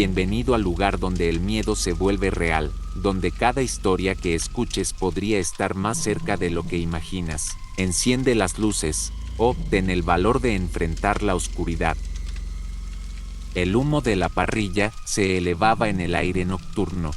Bienvenido al lugar donde el miedo se vuelve real, donde cada historia que escuches podría estar más cerca de lo que imaginas. Enciende las luces, o ten el valor de enfrentar la oscuridad. El humo de la parrilla se elevaba en el aire nocturno,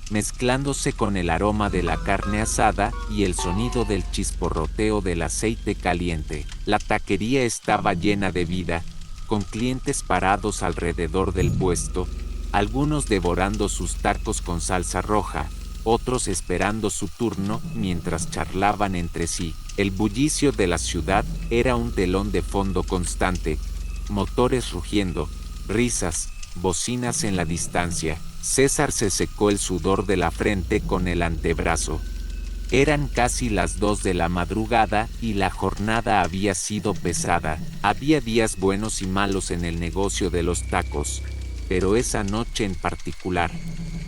mezclándose con el aroma de la carne asada y el sonido del chisporroteo del aceite caliente. La taquería estaba llena de vida, con clientes parados alrededor del puesto, algunos devorando sus tacos con salsa roja, otros esperando su turno mientras charlaban entre sí. El bullicio de la ciudad era un telón de fondo constante, motores rugiendo, risas, bocinas en la distancia. César se secó el sudor de la frente con el antebrazo. Eran casi las 2 de la madrugada y la jornada había sido pesada. Había días buenos y malos en el negocio de los tacos, pero esa noche en particular,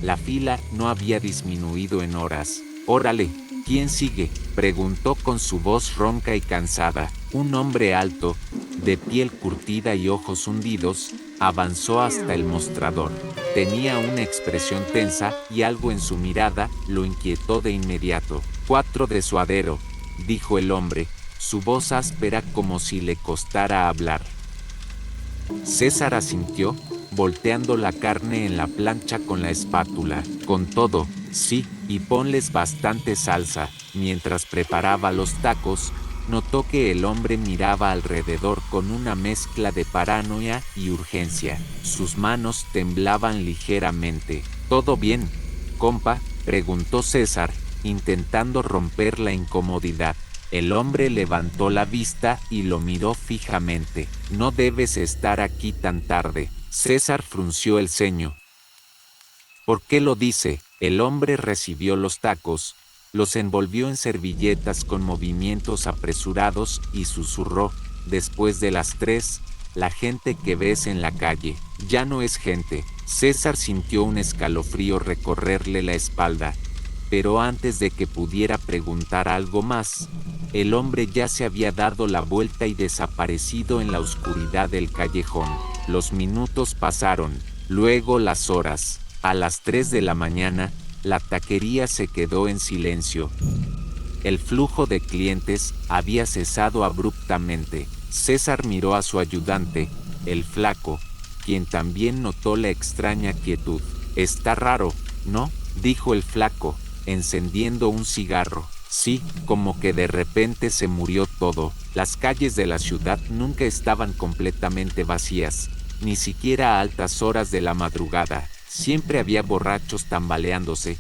la fila no había disminuido en horas. «Órale, ¿quién sigue?», preguntó con su voz ronca y cansada. Un hombre alto, de piel curtida y ojos hundidos, avanzó hasta el mostrador. Tenía una expresión tensa y algo en su mirada lo inquietó de inmediato. «4 de suadero», dijo el hombre, su voz áspera como si le costara hablar. César asintió, volteando la carne en la plancha con la espátula. «Con todo, sí, y ponles bastante salsa». Mientras preparaba los tacos, notó que el hombre miraba alrededor con una mezcla de paranoia y urgencia. Sus manos temblaban ligeramente. «¿Todo bien, compa?», preguntó César, intentando romper la incomodidad. El hombre levantó la vista y lo miró fijamente. «No debes estar aquí tan tarde». César frunció el ceño. «¿Por qué lo dice?». El hombre recibió los tacos, los envolvió en servilletas con movimientos apresurados y susurró: «Después de las 3, la gente que ves en la calle, ya no es gente». César sintió un escalofrío recorrerle la espalda, pero antes de que pudiera preguntar algo más, el hombre ya se había dado la vuelta y desaparecido en la oscuridad del callejón. Los minutos pasaron, luego las horas. A las 3 de la mañana, la taquería se quedó en silencio. El flujo de clientes había cesado abruptamente. César miró a su ayudante, el flaco, quien también notó la extraña quietud. «Está raro, ¿no?», dijo el flaco, encendiendo un cigarro. «Sí, como que de repente se murió todo». Las calles de la ciudad nunca estaban completamente vacías, ni siquiera a altas horas de la madrugada. Siempre había borrachos tambaleándose,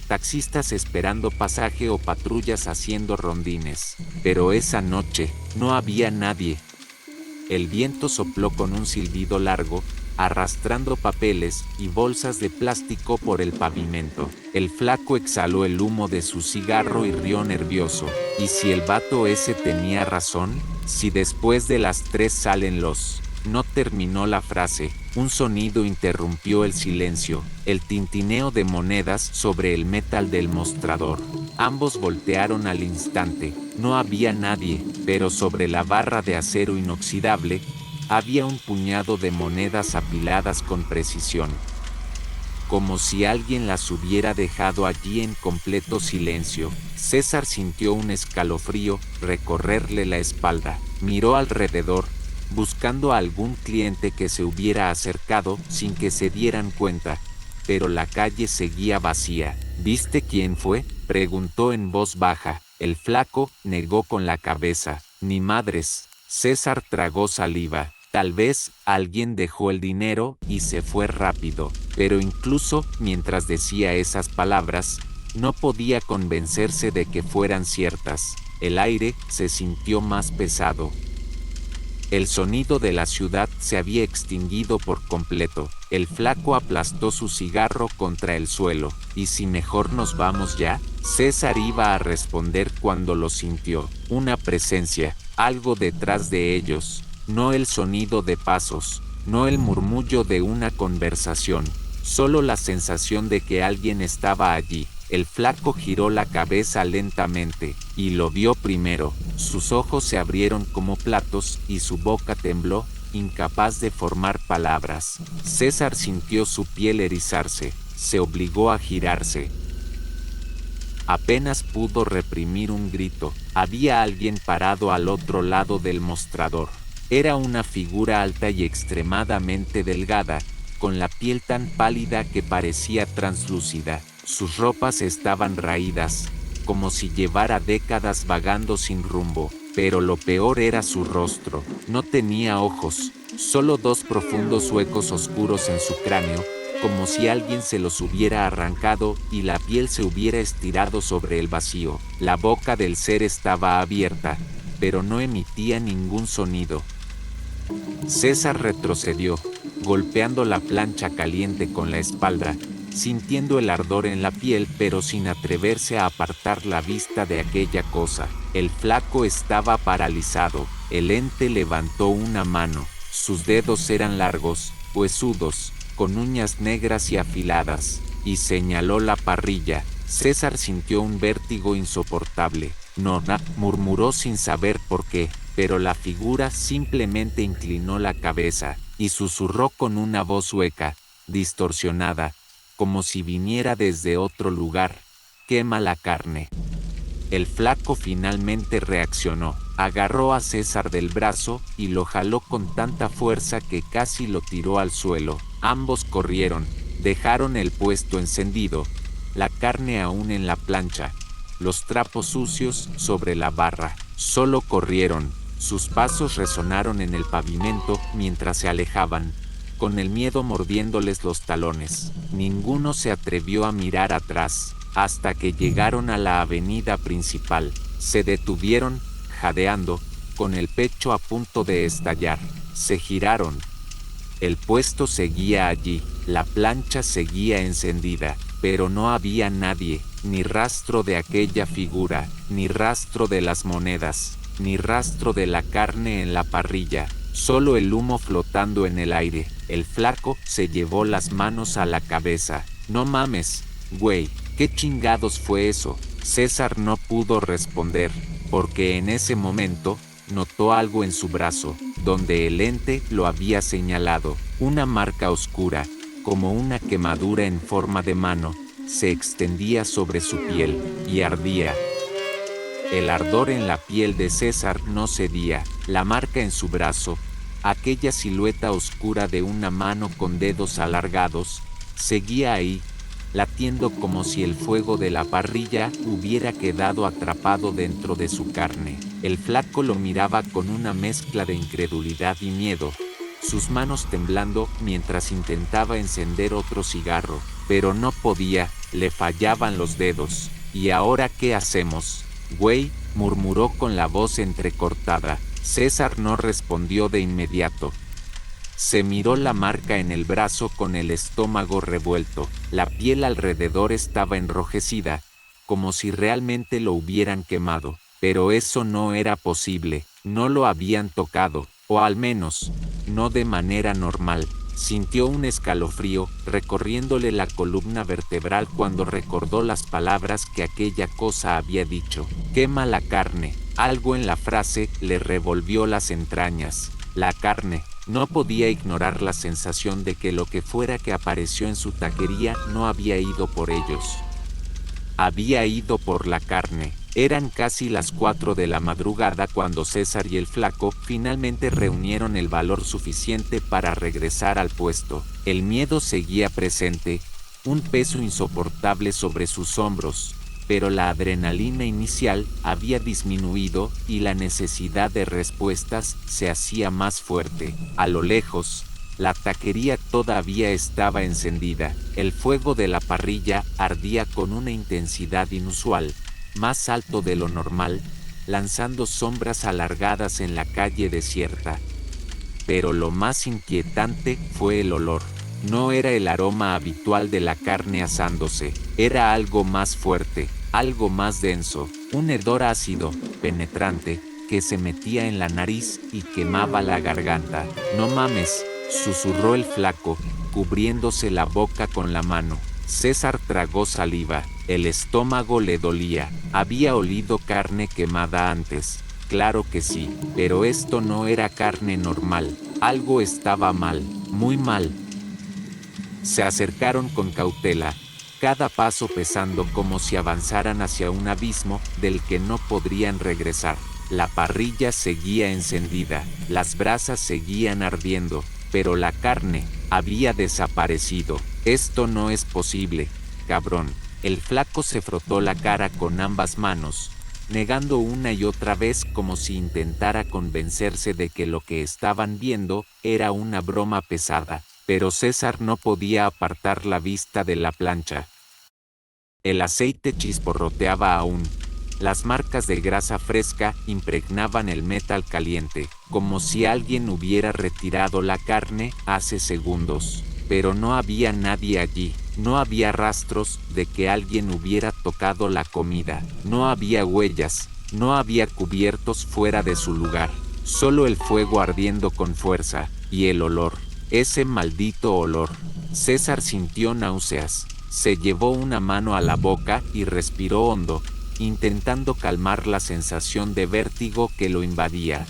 taxistas esperando pasaje o patrullas haciendo rondines. Pero esa noche no había nadie. El viento sopló con un silbido largo, arrastrando papeles y bolsas de plástico por el pavimento. El flaco exhaló el humo de su cigarro y rió nervioso. ¿Y si el vato ese tenía razón? Si después de las 3 salen los... No terminó la frase. Un sonido interrumpió el silencio, el tintineo de monedas sobre el metal del mostrador. Ambos voltearon al instante. No había nadie, pero sobre la barra de acero inoxidable había un puñado de monedas apiladas con precisión, como si alguien las hubiera dejado allí en completo silencio. César sintió un escalofrío recorrerle la espalda. Miró alrededor, buscando a algún cliente que se hubiera acercado sin que se dieran cuenta, pero la calle seguía vacía. «¿Viste quién fue?», preguntó en voz baja. El flaco negó con la cabeza. «Ni madres». César tragó saliva. Tal vez alguien dejó el dinero y se fue rápido, pero incluso mientras decía esas palabras, no podía convencerse de que fueran ciertas. El aire se sintió más pesado. El sonido de la ciudad se había extinguido por completo. El flaco aplastó su cigarro contra el suelo. «¿Y si mejor nos vamos ya?». César iba a responder cuando lo sintió. Una presencia, algo detrás de ellos. No el sonido de pasos, no el murmullo de una conversación, solo la sensación de que alguien estaba allí. El flaco giró la cabeza lentamente, y lo vio primero. Sus ojos se abrieron como platos y su boca tembló, incapaz de formar palabras. César sintió su piel erizarse, se obligó a girarse. Apenas pudo reprimir un grito. Había alguien parado al otro lado del mostrador. Era una figura alta y extremadamente delgada, con la piel tan pálida que parecía translúcida. Sus ropas estaban raídas, como si llevara décadas vagando sin rumbo, pero lo peor era su rostro. No tenía ojos, solo dos profundos huecos oscuros en su cráneo, como si alguien se los hubiera arrancado y la piel se hubiera estirado sobre el vacío. La boca del ser estaba abierta, pero no emitía ningún sonido. César retrocedió, golpeando la plancha caliente con la espalda, sintiendo el ardor en la piel pero sin atreverse a apartar la vista de aquella cosa. El flaco estaba paralizado. El ente levantó una mano. Sus dedos eran largos, huesudos, con uñas negras y afiladas, y señaló la parrilla. César sintió un vértigo insoportable. No, murmuró sin saber por qué, pero la figura simplemente inclinó la cabeza, y susurró con una voz hueca, distorsionada, como si viniera desde otro lugar: quema la carne. El flaco finalmente reaccionó, agarró a César del brazo y lo jaló con tanta fuerza que casi lo tiró al suelo. Ambos corrieron, dejaron el puesto encendido, la carne aún en la plancha, los trapos sucios sobre la barra. Solo corrieron, sus pasos resonaron en el pavimento mientras se alejaban, con el miedo mordiéndoles los talones. Ninguno se atrevió a mirar atrás. Hasta que llegaron a la avenida principal, se detuvieron, jadeando, con el pecho a punto de estallar. Se giraron. El puesto seguía allí, la plancha seguía encendida, pero no había nadie, ni rastro de aquella figura, ni rastro de las monedas, ni rastro de la carne en la parrilla, solo el humo flotando en el aire. El flaco se llevó las manos a la cabeza. No mames, güey. ¿Qué chingados fue eso? César no pudo responder, porque en ese momento, notó algo en su brazo, donde el ente lo había señalado. Una marca oscura, como una quemadura en forma de mano, se extendía sobre su piel, y ardía. El ardor en la piel de César no cedía. La marca en su brazo, aquella silueta oscura de una mano con dedos alargados, seguía ahí, latiendo como si el fuego de la parrilla hubiera quedado atrapado dentro de su carne. El flaco lo miraba con una mezcla de incredulidad y miedo, sus manos temblando mientras intentaba encender otro cigarro, pero no podía, le fallaban los dedos. ¿Y ahora qué hacemos, güey?, murmuró con la voz entrecortada. César no respondió de inmediato. Se miró la marca en el brazo con el estómago revuelto. La piel alrededor estaba enrojecida, como si realmente lo hubieran quemado. Pero eso no era posible, no lo habían tocado, o al menos, no de manera normal. Sintió un escalofrío recorriéndole la columna vertebral cuando recordó las palabras que aquella cosa había dicho. Quema la carne. Algo en la frase le revolvió las entrañas. La carne. No podía ignorar la sensación de que lo que fuera que apareció en su taquería no había ido por ellos. Había ido por la carne. Eran casi las 4 de la madrugada cuando César y el flaco finalmente reunieron el valor suficiente para regresar al puesto. El miedo seguía presente, un peso insoportable sobre sus hombros, pero la adrenalina inicial había disminuido y la necesidad de respuestas se hacía más fuerte. A lo lejos, la taquería todavía estaba encendida. El fuego de la parrilla ardía con una intensidad inusual, más alto de lo normal, lanzando sombras alargadas en la calle desierta. Pero lo más inquietante fue el olor. No era el aroma habitual de la carne asándose, era algo más fuerte, algo más denso, un hedor ácido, penetrante, que se metía en la nariz y quemaba la garganta. No mames, susurró el flaco, cubriéndose la boca con la mano. César tragó saliva, el estómago le dolía. Había olido carne quemada antes, claro que sí, pero esto no era carne normal. Algo estaba mal, muy mal. Se acercaron con cautela, cada paso pesando como si avanzaran hacia un abismo del que no podrían regresar. La parrilla seguía encendida, las brasas seguían ardiendo, pero la carne había desaparecido. Esto no es posible, cabrón. El flaco se frotó la cara con ambas manos, negando una y otra vez como si intentara convencerse de que lo que estaban viendo era una broma pesada, pero César no podía apartar la vista de la plancha. El aceite chisporroteaba aún. Las marcas de grasa fresca impregnaban el metal caliente, como si alguien hubiera retirado la carne hace segundos. Pero no había nadie allí, no había rastros de que alguien hubiera tocado la comida, no había huellas, no había cubiertos fuera de su lugar, solo el fuego ardiendo con fuerza, y el olor, ese maldito olor. César sintió náuseas, se llevó una mano a la boca y respiró hondo, intentando calmar la sensación de vértigo que lo invadía.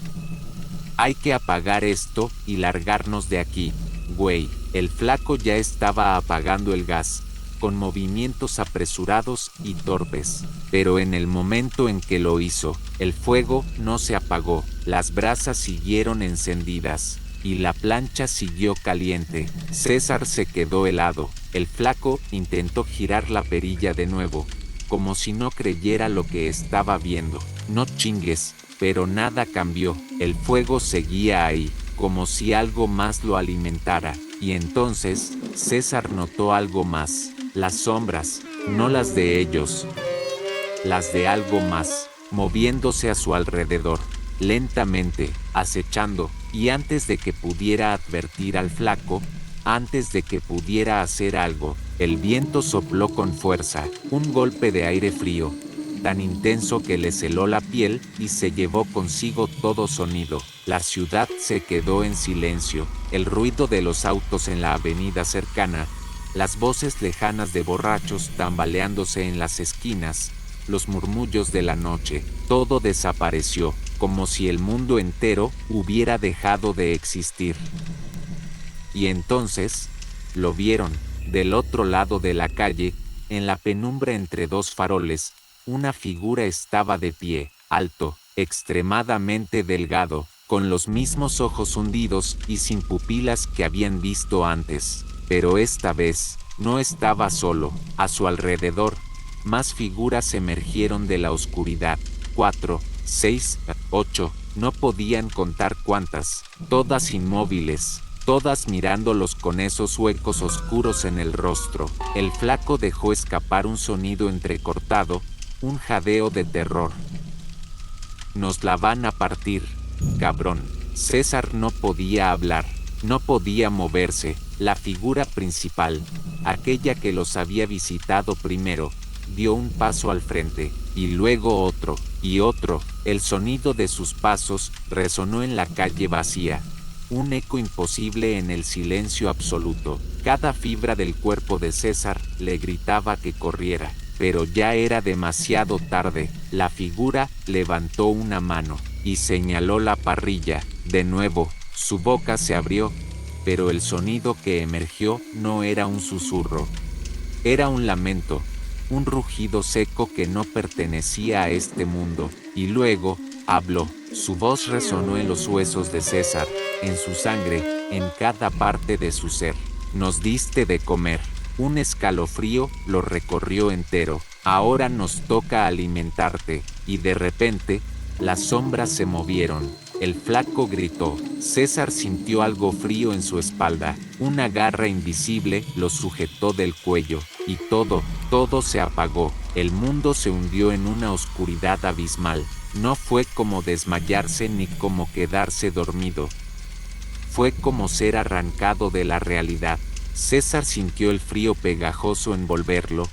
Hay que apagar esto y largarnos de aquí, güey. El flaco ya estaba apagando el gas, con movimientos apresurados y torpes. Pero en el momento en que lo hizo, el fuego no se apagó, las brasas siguieron encendidas, y la plancha siguió caliente. César se quedó helado. El flaco intentó girar la perilla de nuevo, como si no creyera lo que estaba viendo. No chingues, pero nada cambió. El fuego seguía ahí, como si algo más lo alimentara. Y entonces, César notó algo más. Las sombras, no las de ellos, las de algo más, moviéndose a su alrededor, lentamente, acechando, y antes de que pudiera advertir al flaco, antes de que pudiera hacer algo, el viento sopló con fuerza, un golpe de aire frío, tan intenso que le heló la piel y se llevó consigo todo sonido. La ciudad se quedó en silencio, el ruido de los autos en la avenida cercana, las voces lejanas de borrachos tambaleándose en las esquinas, los murmullos de la noche, todo desapareció, como si el mundo entero hubiera dejado de existir. Y entonces, lo vieron, del otro lado de la calle, en la penumbra entre dos faroles, una figura estaba de pie, alto, extremadamente delgado, con los mismos ojos hundidos y sin pupilas que habían visto antes. Pero esta vez, no estaba solo, a su alrededor, más figuras emergieron de la oscuridad, 4, 6, 8, no podían contar cuántas, todas inmóviles, todas mirándolos con esos huecos oscuros en el rostro. El flaco dejó escapar un sonido entrecortado, un jadeo de terror. Nos la van a partir, cabrón. César no podía hablar, no podía moverse. La figura principal, aquella que los había visitado primero, dio un paso al frente, y luego otro, y otro. El sonido de sus pasos resonó en la calle vacía, un eco imposible en el silencio absoluto. Cada fibra del cuerpo de César le gritaba que corriera, pero ya era demasiado tarde. La figura levantó una mano y señaló la parrilla. De nuevo, su boca se abrió, pero el sonido que emergió no era un susurro. Era un lamento, un rugido seco que no pertenecía a este mundo. Y luego, habló. Su voz resonó en los huesos de César, en su sangre, en cada parte de su ser. Nos diste de comer. Un escalofrío lo recorrió entero. Ahora nos toca alimentarte. Y de repente, las sombras se movieron. El flaco gritó. César sintió algo frío en su espalda. Una garra invisible lo sujetó del cuello. Y todo se apagó. El mundo se hundió en una oscuridad abismal. No fue como desmayarse ni como quedarse dormido. Fue como ser arrancado de la realidad. César sintió el frío pegajoso envolverlo,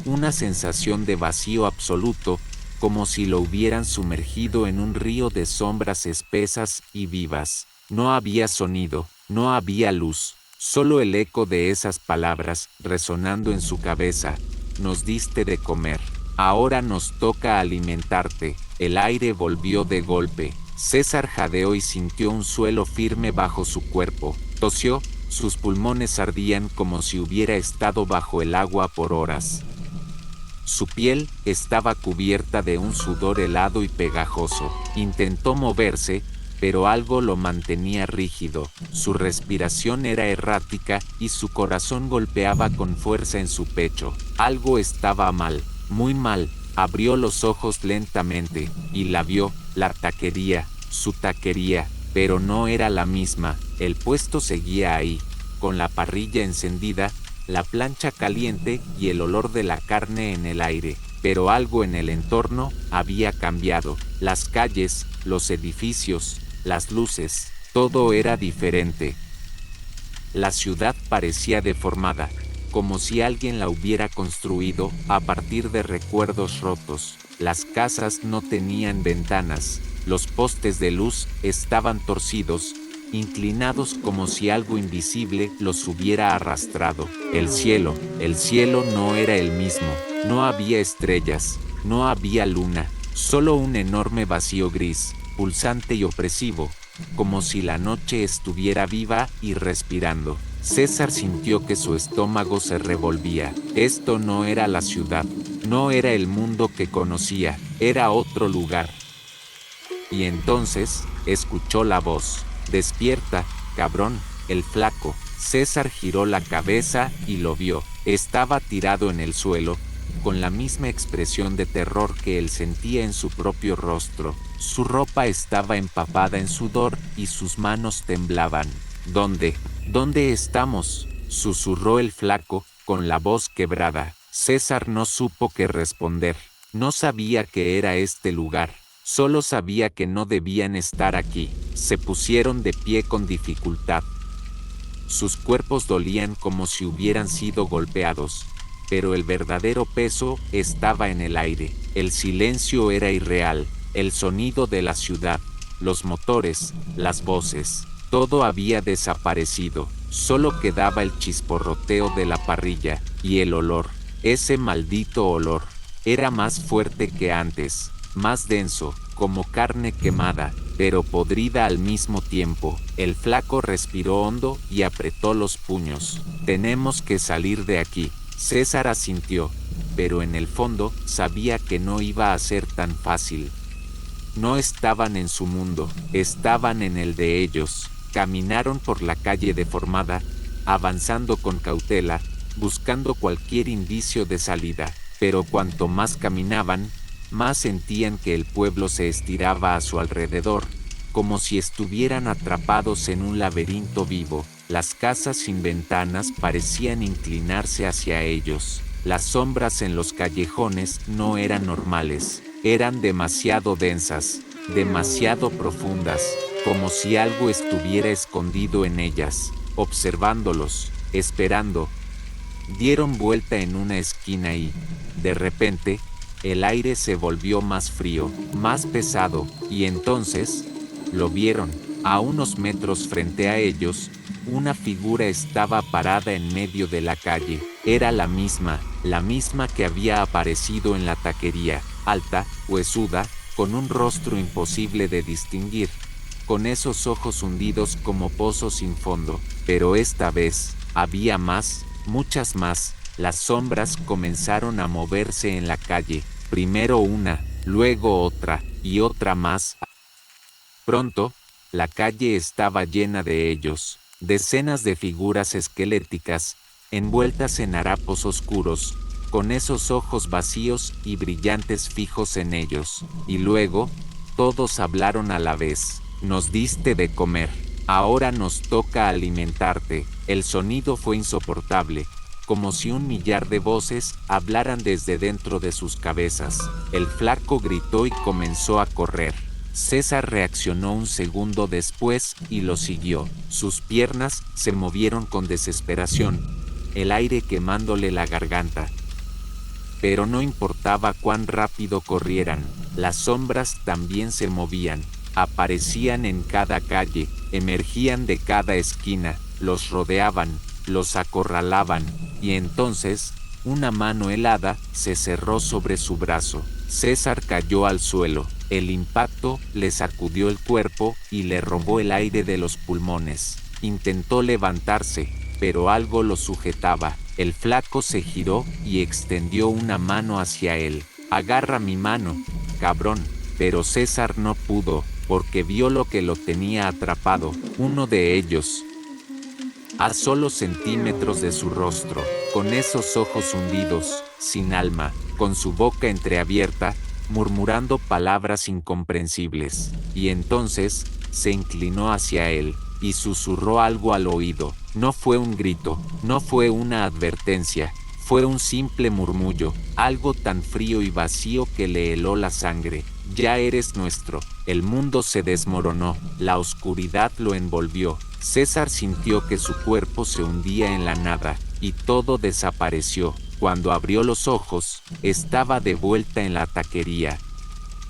una sensación de vacío absoluto, como si lo hubieran sumergido en un río de sombras espesas y vivas. No había sonido, no había luz, solo el eco de esas palabras resonando en su cabeza. Nos diste de comer, ahora nos toca alimentarte. El aire volvió de golpe. César jadeó y sintió un suelo firme bajo su cuerpo. Tosió, sus pulmones ardían como si hubiera estado bajo el agua por horas. Su piel estaba cubierta de un sudor helado y pegajoso. Intentó moverse, pero algo lo mantenía rígido. Su respiración era errática y su corazón golpeaba con fuerza en su pecho. Algo estaba mal, muy mal. Abrió los ojos lentamente y la vio, la taquería, su taquería, pero no era la misma. El puesto seguía ahí, con la parrilla encendida, la plancha caliente y el olor de la carne en el aire, pero algo en el entorno había cambiado. Las calles, los edificios, las luces, todo era diferente. La ciudad parecía deformada, como si alguien la hubiera construido a partir de recuerdos rotos. Las casas no tenían ventanas, los postes de luz estaban torcidos, inclinados como si algo invisible los hubiera arrastrado. El cielo no era el mismo, no había estrellas, no había luna, solo un enorme vacío gris, pulsante y opresivo, como si la noche estuviera viva y respirando. César sintió que su estómago se revolvía. Esto no era la ciudad, no era el mundo que conocía, era otro lugar. Y entonces, escuchó la voz. «Despierta, cabrón». El flaco. César giró la cabeza y lo vio. Estaba tirado en el suelo, con la misma expresión de terror que él sentía en su propio rostro. Su ropa estaba empapada en sudor y sus manos temblaban. ¿Dónde estamos?», susurró el flaco, con la voz quebrada. César no supo qué responder. No sabía qué era este lugar. Solo sabía que no debían estar aquí. Se pusieron de pie con dificultad. Sus cuerpos dolían como si hubieran sido golpeados, pero el verdadero peso estaba en el aire. El silencio era irreal, el sonido de la ciudad, los motores, las voces, todo había desaparecido. Solo quedaba el chisporroteo de la parrilla, y el olor, ese maldito olor, era más fuerte que antes, más denso, como carne quemada, pero podrida al mismo tiempo. El flaco respiró hondo y apretó los puños. «Tenemos que salir de aquí». César asintió, pero en el fondo sabía que no iba a ser tan fácil. No estaban en su mundo, estaban en el de ellos. Caminaron por la calle deformada, avanzando con cautela, buscando cualquier indicio de salida, pero cuanto más caminaban, más sentían que el pueblo se estiraba a su alrededor, como si estuvieran atrapados en un laberinto vivo. Las casas sin ventanas parecían inclinarse hacia ellos. Las sombras en los callejones no eran normales, eran demasiado densas, demasiado profundas, como si algo estuviera escondido en ellas, observándolos, esperando. Dieron vuelta en una esquina y, de repente, el aire se volvió más frío, más pesado, y entonces, lo vieron. A unos metros frente a ellos, una figura estaba parada en medio de la calle. Era la misma que había aparecido en la taquería, alta, huesuda, con un rostro imposible de distinguir, con esos ojos hundidos como pozos sin fondo. Pero esta vez, había más, muchas más. Las sombras comenzaron a moverse en la calle, primero una, luego otra, y otra más. Pronto, la calle estaba llena de ellos, decenas de figuras esqueléticas, envueltas en harapos oscuros, con esos ojos vacíos y brillantes fijos en ellos. Y luego, todos hablaron a la vez. «Nos diste de comer, ahora nos toca alimentarte». El sonido fue insoportable, como si un millar de voces hablaran desde dentro de sus cabezas. El flaco gritó y comenzó a correr. César reaccionó un segundo después y lo siguió. Sus piernas se movieron con desesperación, el aire quemándole la garganta. Pero no importaba cuán rápido corrieran, las sombras también se movían, aparecían en cada calle, emergían de cada esquina, los rodeaban, los acorralaban, y entonces, una mano helada se cerró sobre su brazo. César cayó al suelo. El impacto le sacudió el cuerpo y le robó el aire de los pulmones. Intentó levantarse, pero algo lo sujetaba. El flaco se giró y extendió una mano hacia él. «Agarra mi mano, cabrón». Pero César no pudo, porque vio lo que lo tenía atrapado. Uno de ellos, a solo centímetros de su rostro, con esos ojos hundidos, sin alma, con su boca entreabierta, murmurando palabras incomprensibles. Y entonces, se inclinó hacia él, y susurró algo al oído. No fue un grito, no fue una advertencia, fue un simple murmullo, algo tan frío y vacío que le heló la sangre. «Ya eres nuestro». El mundo se desmoronó, la oscuridad lo envolvió. César sintió que su cuerpo se hundía en la nada, y todo desapareció. Cuando abrió los ojos, estaba de vuelta en la taquería.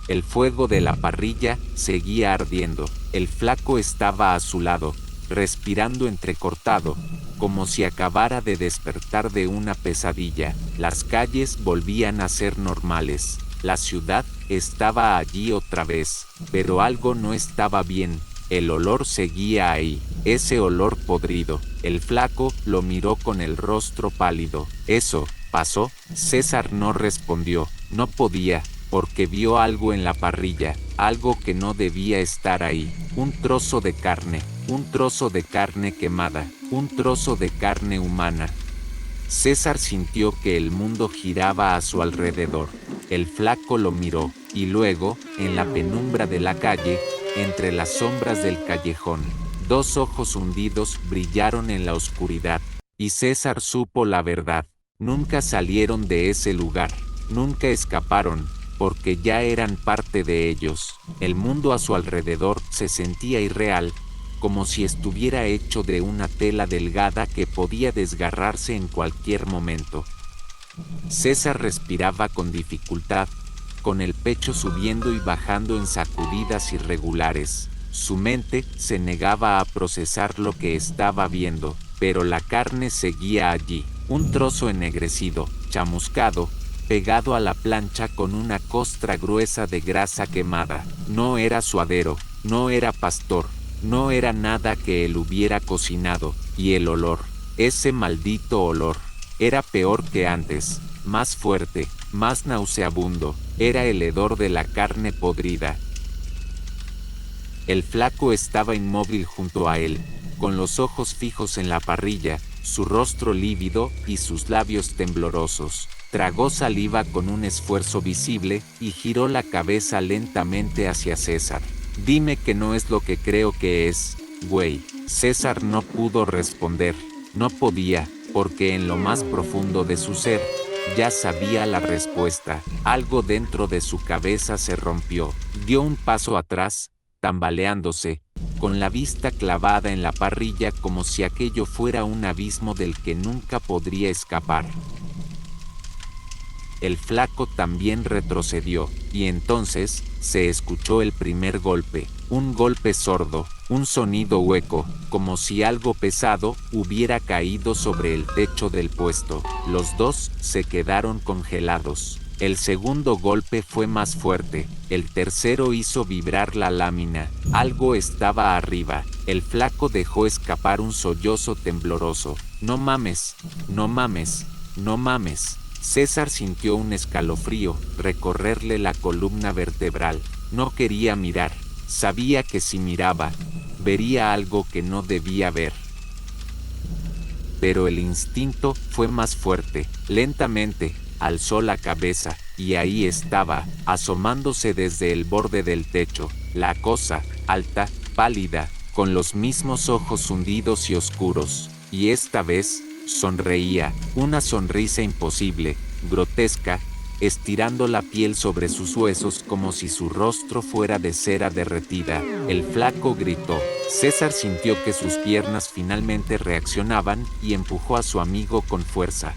El fuego de la parrilla seguía ardiendo. El flaco estaba a su lado, respirando entrecortado, como si acabara de despertar de una pesadilla. Las calles volvían a ser normales. La ciudad estaba allí otra vez, pero algo no estaba bien. El olor seguía ahí, ese olor podrido. El flaco lo miró con el rostro pálido. «¿Eso pasó?». César no respondió. No podía, porque vio algo en la parrilla, algo que no debía estar ahí. Un trozo de carne quemada, un trozo de carne humana. César sintió que el mundo giraba a su alrededor. El flaco lo miró, y luego, en la penumbra de la calle, entre las sombras del callejón, dos ojos hundidos brillaron en la oscuridad. Y César supo la verdad. Nunca salieron de ese lugar, nunca escaparon, porque ya eran parte de ellos. El mundo a su alrededor se sentía irreal, como si estuviera hecho de una tela delgada que podía desgarrarse en cualquier momento. César respiraba con dificultad, con el pecho subiendo y bajando en sacudidas irregulares. Su mente se negaba a procesar lo que estaba viendo, pero la carne seguía allí, un trozo ennegrecido, chamuscado, pegado a la plancha con una costra gruesa de grasa quemada. No era suadero, no era pastor, no era nada que él hubiera cocinado, y el olor, ese maldito olor, era peor que antes, más fuerte, más nauseabundo, era el hedor de la carne podrida. El flaco estaba inmóvil junto a él, con los ojos fijos en la parrilla, su rostro lívido y sus labios temblorosos. Tragó saliva con un esfuerzo visible y giró la cabeza lentamente hacia César. «Dime que no es lo que creo que es, güey». César no pudo responder, no podía, porque en lo más profundo de su ser, ya sabía la respuesta. Algo dentro de su cabeza se rompió, dio un paso atrás, tambaleándose, con la vista clavada en la parrilla como si aquello fuera un abismo del que nunca podría escapar. El flaco también retrocedió, y entonces se escuchó el primer golpe, un golpe sordo, un sonido hueco, como si algo pesado hubiera caído sobre el techo del puesto. Los dos se quedaron congelados. El segundo golpe fue más fuerte, el tercero hizo vibrar la lámina. Algo estaba arriba. El flaco dejó escapar un sollozo tembloroso. «No mames, no mames, no mames». César sintió un escalofrío recorrerle la columna vertebral. No quería mirar. Sabía que si miraba, vería algo que no debía ver. Pero el instinto fue más fuerte. Lentamente, alzó la cabeza, y ahí estaba, asomándose desde el borde del techo, la cosa, alta, pálida, con los mismos ojos hundidos y oscuros. Y esta vez, sonreía, una sonrisa imposible, grotesca, estirando la piel sobre sus huesos como si su rostro fuera de cera derretida. El flaco gritó. César sintió que sus piernas finalmente reaccionaban y empujó a su amigo con fuerza.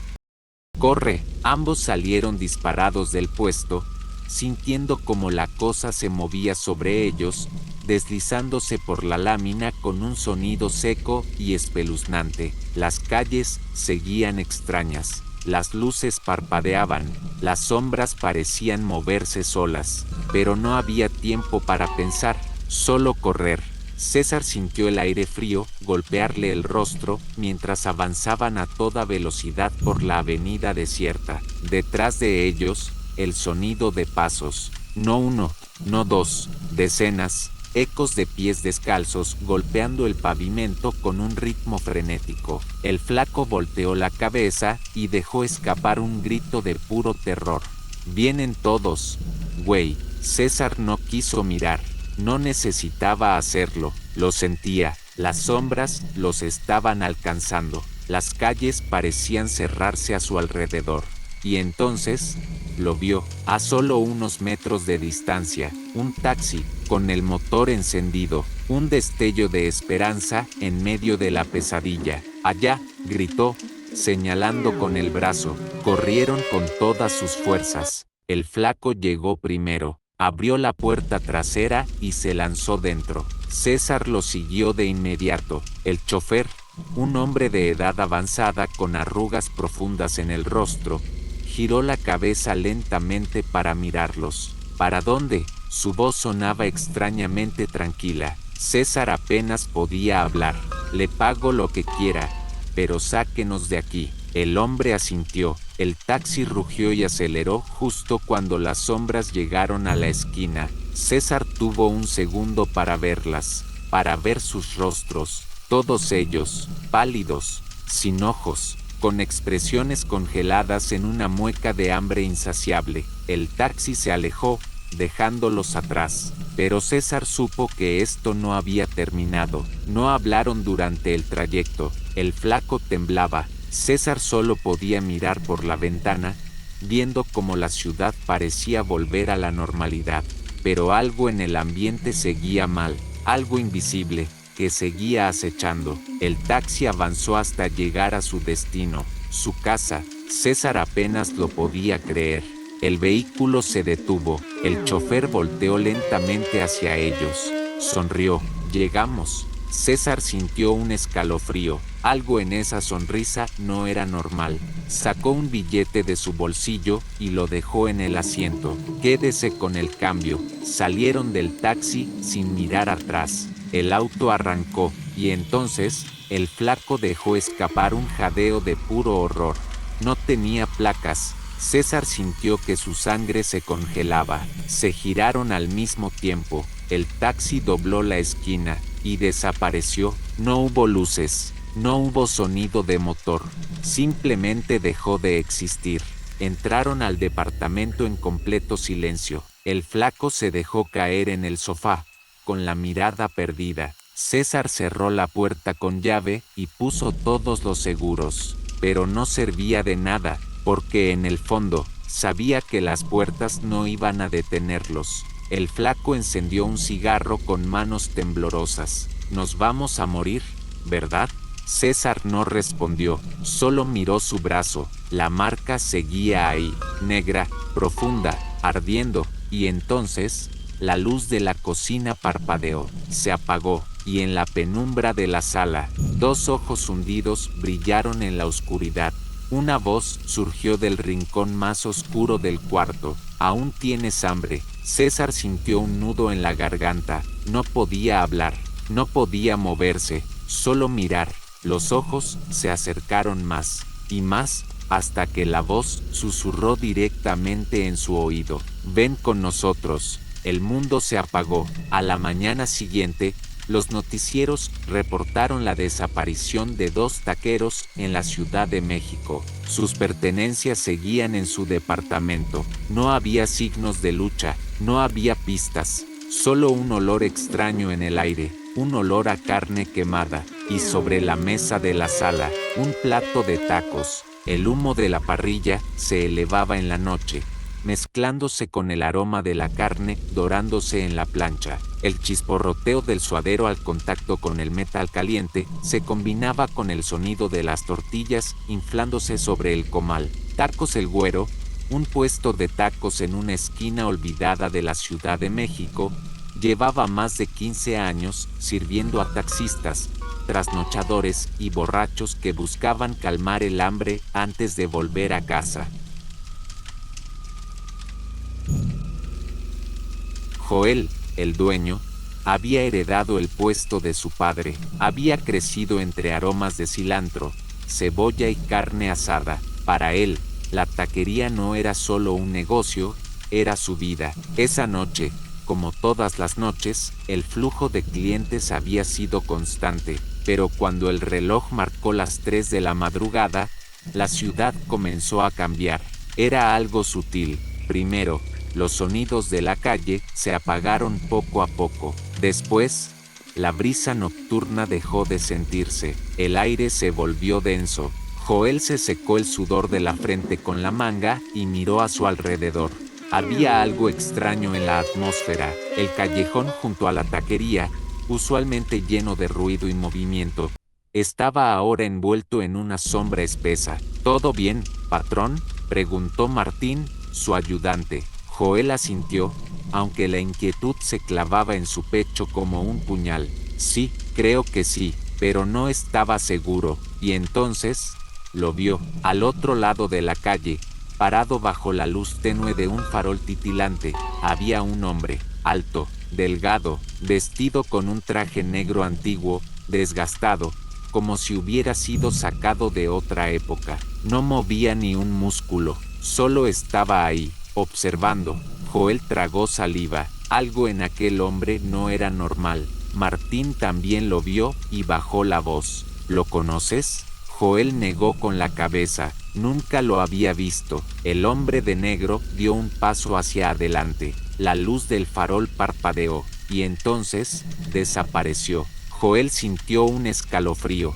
«¡Corre!». Ambos salieron disparados del puesto, sintiendo como la cosa se movía sobre ellos, deslizándose por la lámina con un sonido seco y espeluznante. Las calles seguían extrañas. Las luces parpadeaban, las sombras parecían moverse solas, pero no había tiempo para pensar, solo correr. César sintió el aire frío golpearle el rostro mientras avanzaban a toda velocidad por la avenida desierta. Detrás de ellos, el sonido de pasos, no uno, no dos, decenas, ecos de pies descalzos golpeando el pavimento con un ritmo frenético. El flaco volteó la cabeza y dejó escapar un grito de puro terror. «Vienen todos, güey». César no quiso mirar. No necesitaba hacerlo, lo sentía. Las sombras los estaban alcanzando. Las calles parecían cerrarse a su alrededor. Y entonces, lo vio, a solo unos metros de distancia, un taxi, con el motor encendido, un destello de esperanza en medio de la pesadilla. «Allá», gritó, señalando con el brazo. Corrieron con todas sus fuerzas. El flaco llegó primero, abrió la puerta trasera y se lanzó dentro. César lo siguió de inmediato. El chofer, un hombre de edad avanzada con arrugas profundas en el rostro, giró la cabeza lentamente para mirarlos. «¿Para dónde?». Su voz sonaba extrañamente tranquila. César apenas podía hablar. «Le pago lo que quiera, pero sáquenos de aquí». El hombre asintió. El taxi rugió y aceleró justo cuando las sombras llegaron a la esquina. César tuvo un segundo para verlas, para ver sus rostros, todos ellos, pálidos, sin ojos, con expresiones congeladas en una mueca de hambre insaciable. El taxi se alejó, dejándolos atrás. Pero César supo que esto no había terminado. No hablaron durante el trayecto. El flaco temblaba. César solo podía mirar por la ventana, viendo cómo la ciudad parecía volver a la normalidad. Pero algo en el ambiente seguía mal, algo invisible, que seguía acechando. El taxi avanzó hasta llegar a su destino, su casa. César apenas lo podía creer. El vehículo se detuvo. El chofer volteó lentamente hacia ellos. Sonrió. «Llegamos». César sintió un escalofrío. Algo en esa sonrisa no era normal. Sacó un billete de su bolsillo y lo dejó en el asiento. «Quédese con el cambio». Salieron del taxi sin mirar atrás. El auto arrancó, y entonces, el flaco dejó escapar un jadeo de puro horror. No tenía placas. César sintió que su sangre se congelaba. Se giraron al mismo tiempo. El taxi dobló la esquina y desapareció. No hubo luces, no hubo sonido de motor. Simplemente dejó de existir. Entraron al departamento en completo silencio. El flaco se dejó caer en el sofá, con la mirada perdida. César cerró la puerta con llave y puso todos los seguros. Pero no servía de nada, porque en el fondo, sabía que las puertas no iban a detenerlos. El flaco encendió un cigarro con manos temblorosas. «Nos vamos a morir, ¿verdad?». César no respondió, solo miró su brazo. La marca seguía ahí, negra, profunda, ardiendo, y entonces, la luz de la cocina parpadeó, se apagó, y en la penumbra de la sala, dos ojos hundidos brillaron en la oscuridad. Una voz surgió del rincón más oscuro del cuarto. «¿Aún tienes hambre?». César sintió un nudo en la garganta. No podía hablar, no podía moverse, solo mirar. Los ojos se acercaron más y más, hasta que la voz susurró directamente en su oído. «Ven con nosotros». El mundo se apagó. A la mañana siguiente, los noticieros reportaron la desaparición de 2 taqueros en la Ciudad de México. Sus pertenencias seguían en su departamento. No había signos de lucha, no había pistas, solo un olor extraño en el aire, un olor a carne quemada, y sobre la mesa de la sala, un plato de tacos. El humo de la parrilla se elevaba en la noche, mezclándose con el aroma de la carne dorándose en la plancha. El chisporroteo del suadero al contacto con el metal caliente se combinaba con el sonido de las tortillas inflándose sobre el comal. Tacos El Güero, un puesto de tacos en una esquina olvidada de la Ciudad de México, llevaba más de 15 años sirviendo a taxistas, trasnochadores y borrachos que buscaban calmar el hambre antes de volver a casa. Joel, el dueño, había heredado el puesto de su padre, había crecido entre aromas de cilantro, cebolla y carne asada. Para él, la taquería no era solo un negocio, era su vida. Esa noche, como todas las noches, el flujo de clientes había sido constante, pero cuando el reloj marcó las 3 de la madrugada, la ciudad comenzó a cambiar. Era algo sutil. Primero, los sonidos de la calle se apagaron poco a poco. Después, la brisa nocturna dejó de sentirse. El aire se volvió denso. Joel se secó el sudor de la frente con la manga y miró a su alrededor. Había algo extraño en la atmósfera. El callejón junto a la taquería, usualmente lleno de ruido y movimiento, estaba ahora envuelto en una sombra espesa. ¿Todo bien, patrón?, preguntó Martín, su ayudante. Joel asintió, aunque la inquietud se clavaba en su pecho como un puñal. Sí, creo que sí, pero no estaba seguro. Y entonces, lo vio, al otro lado de la calle, parado bajo la luz tenue de un farol titilante, había un hombre, alto, delgado, vestido con un traje negro antiguo, desgastado, como si hubiera sido sacado de otra época. No movía ni un músculo, solo estaba ahí, observando. Joel tragó saliva. Algo en aquel hombre no era normal. Martín también lo vio y bajó la voz. ¿Lo conoces? Joel negó con la cabeza. Nunca lo había visto. El hombre de negro dio un paso hacia adelante. La luz del farol parpadeó, y entonces, desapareció. Joel sintió un escalofrío.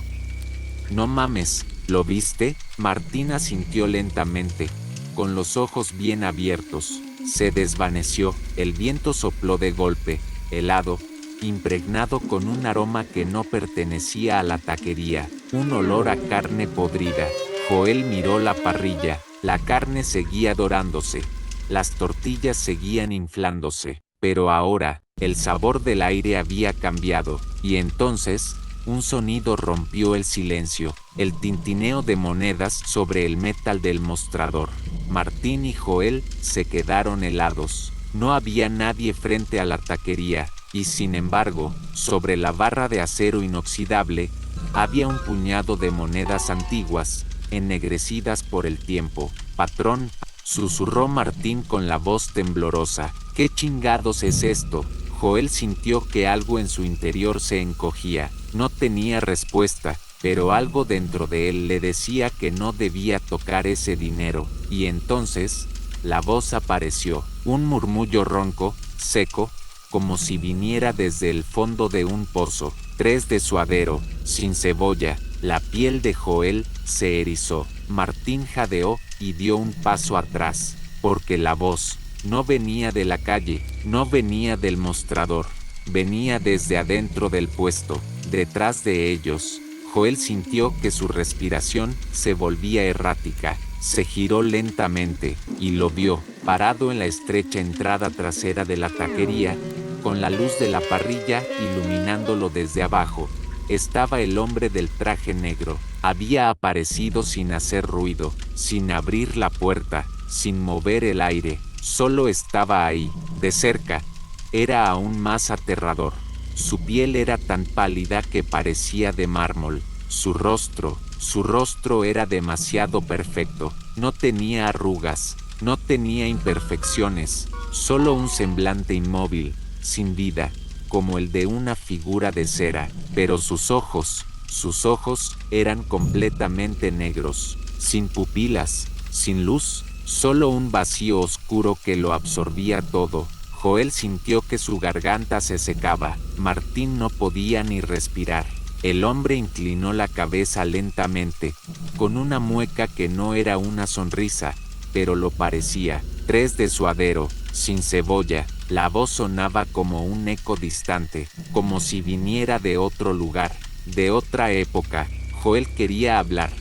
No mames, ¿lo viste? Martín asintió lentamente, con los ojos bien abiertos. Se desvaneció. El viento sopló de golpe, helado, impregnado con un aroma que no pertenecía a la taquería, un olor a carne podrida. Joel miró la parrilla. La carne seguía dorándose, las tortillas seguían inflándose, pero ahora, el sabor del aire había cambiado, y entonces, un sonido rompió el silencio, el tintineo de monedas sobre el metal del mostrador. Martín y Joel se quedaron helados. No había nadie frente a la taquería, y sin embargo, sobre la barra de acero inoxidable, había un puñado de monedas antiguas, ennegrecidas por el tiempo. Patrón, susurró Martín con la voz temblorosa. ¿Qué chingados es esto? Joel sintió que algo en su interior se encogía. No tenía respuesta, pero algo dentro de él le decía que no debía tocar ese dinero. Y entonces, la voz apareció, un murmullo ronco, seco, como si viniera desde el fondo de un pozo. 3 de suadero, sin cebolla. La piel de Joel se erizó. Martín jadeó y dio un paso atrás, porque la voz no venía de la calle, no venía del mostrador, venía desde adentro del puesto, detrás de ellos. Joel sintió que su respiración se volvía errática. Se giró lentamente y lo vio, parado en la estrecha entrada trasera de la taquería, con la luz de la parrilla iluminándolo desde abajo. Estaba el hombre del traje negro. Había aparecido sin hacer ruido, sin abrir la puerta, sin mover el aire. Solo estaba ahí, de cerca. Era aún más aterrador. Su piel era tan pálida que parecía de mármol. Su rostro era demasiado perfecto. No tenía arrugas, no tenía imperfecciones, solo un semblante inmóvil, sin vida, como el de una figura de cera. Pero sus ojos eran completamente negros, sin pupilas, sin luz, solo un vacío oscuro que lo absorbía todo. Joel sintió que su garganta se secaba. Martín no podía ni respirar. El hombre inclinó la cabeza lentamente, con una mueca que no era una sonrisa, pero lo parecía. 3 de suadero, sin cebolla. La voz sonaba como un eco distante, como si viniera de otro lugar, de otra época. Joel quería hablar,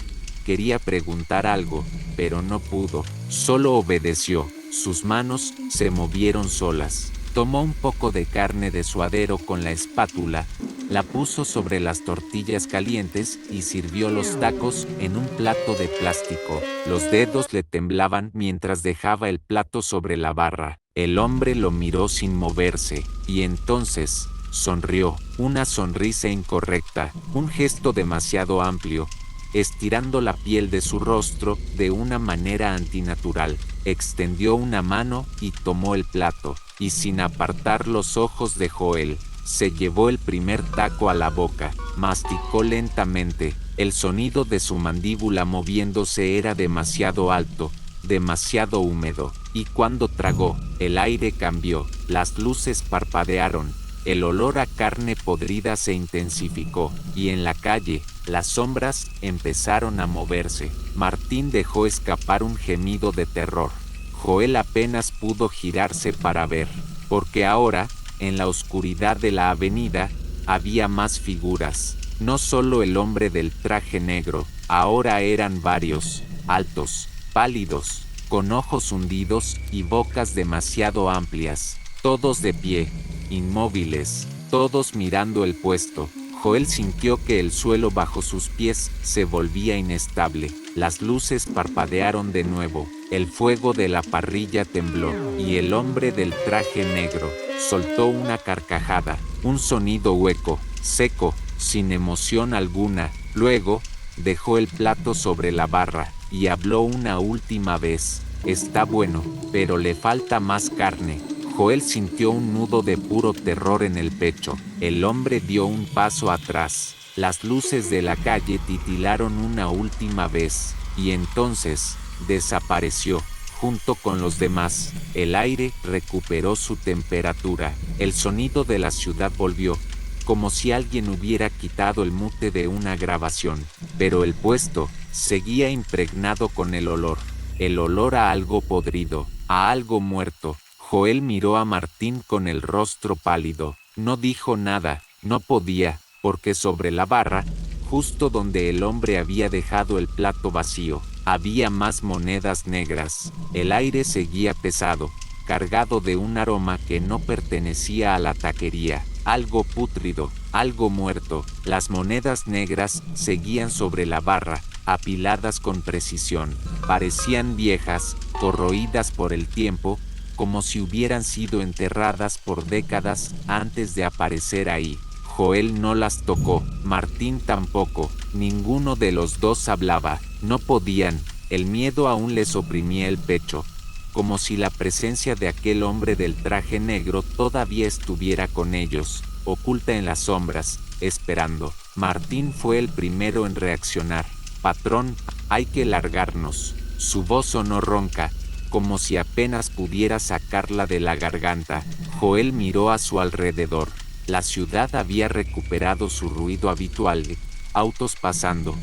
quería preguntar algo, pero no pudo. Solo obedeció. Sus manos se movieron solas. Tomó un poco de carne de suadero con la espátula, la puso sobre las tortillas calientes y sirvió los tacos en un plato de plástico. Los dedos le temblaban mientras dejaba el plato sobre la barra. El hombre lo miró sin moverse, y entonces sonrió, una sonrisa incorrecta, un gesto demasiado amplio, estirando la piel de su rostro de una manera antinatural. Extendió una mano y tomó el plato, y sin apartar los ojos de Joel, se llevó el primer taco a la boca, masticó lentamente, el sonido de su mandíbula moviéndose era demasiado alto, demasiado húmedo, y cuando tragó, el aire cambió, las luces parpadearon, el olor a carne podrida se intensificó, y en la calle, las sombras empezaron a moverse. Martín dejó escapar un gemido de terror. Joel apenas pudo girarse para ver, porque ahora, en la oscuridad de la avenida, había más figuras. No solo el hombre del traje negro, ahora eran varios, altos, pálidos, con ojos hundidos y bocas demasiado amplias, todos de pie, inmóviles, todos mirando el puesto. Joel sintió que el suelo bajo sus pies se volvía inestable. Las luces parpadearon de nuevo, el fuego de la parrilla tembló, y el hombre del traje negro soltó una carcajada, un sonido hueco, seco, sin emoción alguna. Luego, dejó el plato sobre la barra, y habló una última vez. Está bueno, pero le falta más carne. Joel sintió un nudo de puro terror en el pecho. El hombre dio un paso atrás. Las luces de la calle titilaron una última vez, y entonces, desapareció, junto con los demás. El aire recuperó su temperatura. El sonido de la ciudad volvió, como si alguien hubiera quitado el mute de una grabación. Pero el puesto seguía impregnado con el olor a algo podrido, a algo muerto. Joel miró a Martín con el rostro pálido. No dijo nada, no podía, porque sobre la barra, justo donde el hombre había dejado el plato vacío, había más monedas negras. El aire seguía pesado, cargado de un aroma que no pertenecía a la taquería, algo pútrido, algo muerto. Las monedas negras seguían sobre la barra, apiladas con precisión. Parecían viejas, corroídas por el tiempo, como si hubieran sido enterradas por décadas antes de aparecer ahí. Joel no las tocó, Martín tampoco, ninguno de los dos hablaba, no podían, el miedo aún les oprimía el pecho, como si la presencia de aquel hombre del traje negro todavía estuviera con ellos, oculta en las sombras, esperando. Martín fue el primero en reaccionar. Patrón, hay que largarnos. Su voz sonó ronca, como si apenas pudiera sacarla de la garganta. Joel miró a su alrededor. La ciudad había recuperado su ruido habitual, autos pasando,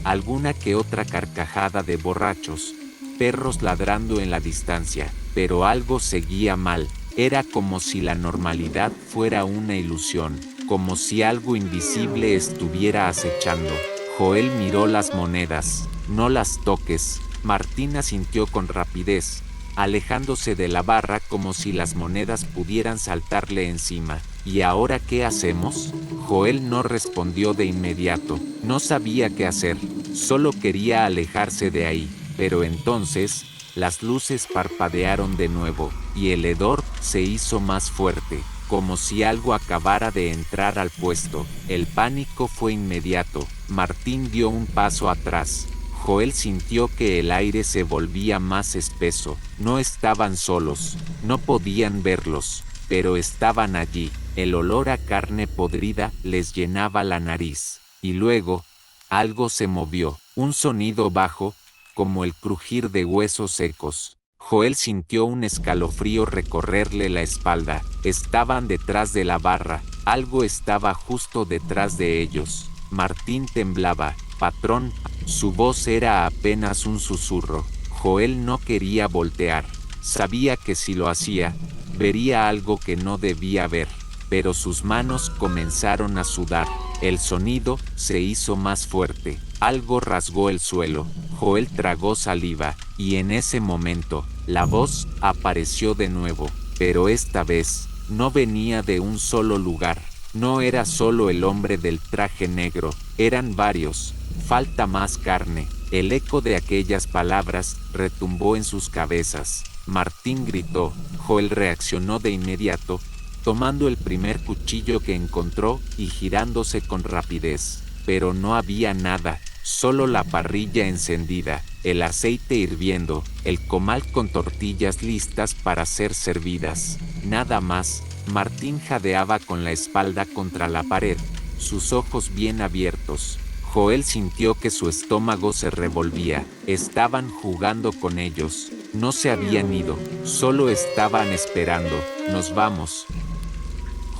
alguna que otra carcajada de borrachos, perros ladrando en la distancia, pero algo seguía mal. Era como si la normalidad fuera una ilusión, como si algo invisible estuviera acechando. Joel miró las monedas. No las toques. Martín asintió con rapidez, alejándose de la barra como si las monedas pudieran saltarle encima. ¿Y ahora qué hacemos? Joel no respondió de inmediato. No sabía qué hacer. Solo quería alejarse de ahí. Pero entonces, las luces parpadearon de nuevo, y el hedor se hizo más fuerte, como si algo acabara de entrar al puesto. El pánico fue inmediato. Martín dio un paso atrás. Joel sintió que el aire se volvía más espeso. No estaban solos, no podían verlos, pero estaban allí. El olor a carne podrida les llenaba la nariz. Y luego, algo se movió, un sonido bajo, como el crujir de huesos secos. Joel sintió un escalofrío recorrerle la espalda. Estaban detrás de la barra, algo estaba justo detrás de ellos. Martín temblaba. Patrón, su voz era apenas un susurro. Joel no quería voltear. Sabía que si lo hacía, vería algo que no debía ver. Pero sus manos comenzaron a sudar. El sonido se hizo más fuerte. Algo rasgó el suelo. Joel tragó saliva, y en ese momento, la voz apareció de nuevo, pero esta vez, no venía de un solo lugar. No era solo el hombre del traje negro, eran varios. Falta más carne. El eco de aquellas palabras retumbó en sus cabezas. Martín gritó. Joel reaccionó de inmediato, tomando el primer cuchillo que encontró y girándose con rapidez. Pero no había nada, solo la parrilla encendida, el aceite hirviendo, el comal con tortillas listas para ser servidas. Nada más. Martín jadeaba con la espalda contra la pared, sus ojos bien abiertos. Joel sintió que su estómago se revolvía. Estaban jugando con ellos. No se habían ido, solo estaban esperando. Nos vamos.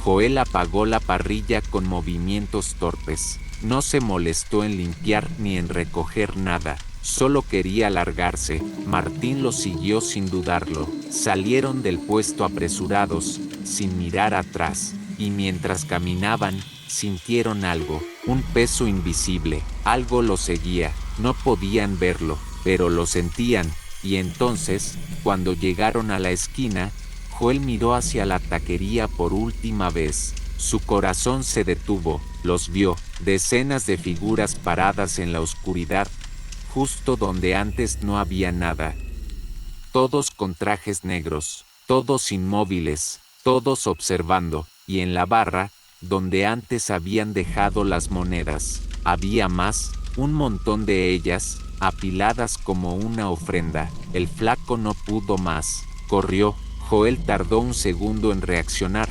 Joel apagó la parrilla con movimientos torpes. No se molestó en limpiar ni en recoger nada. Solo quería largarse. Martín lo siguió sin dudarlo. Salieron del puesto apresurados, sin mirar atrás, y mientras caminaban, sintieron algo, un peso invisible. Algo lo seguía. No podían verlo, pero lo sentían. Y entonces, cuando llegaron a la esquina, Joel miró hacia la taquería por última vez. Su corazón se detuvo. Los vio, decenas de figuras paradas en la oscuridad, justo donde antes no había nada. Todos con trajes negros, todos inmóviles, todos observando, y en la barra, donde antes habían dejado las monedas, había más, un montón de ellas, apiladas como una ofrenda. El flaco no pudo más, corrió. Joel tardó un segundo en reaccionar,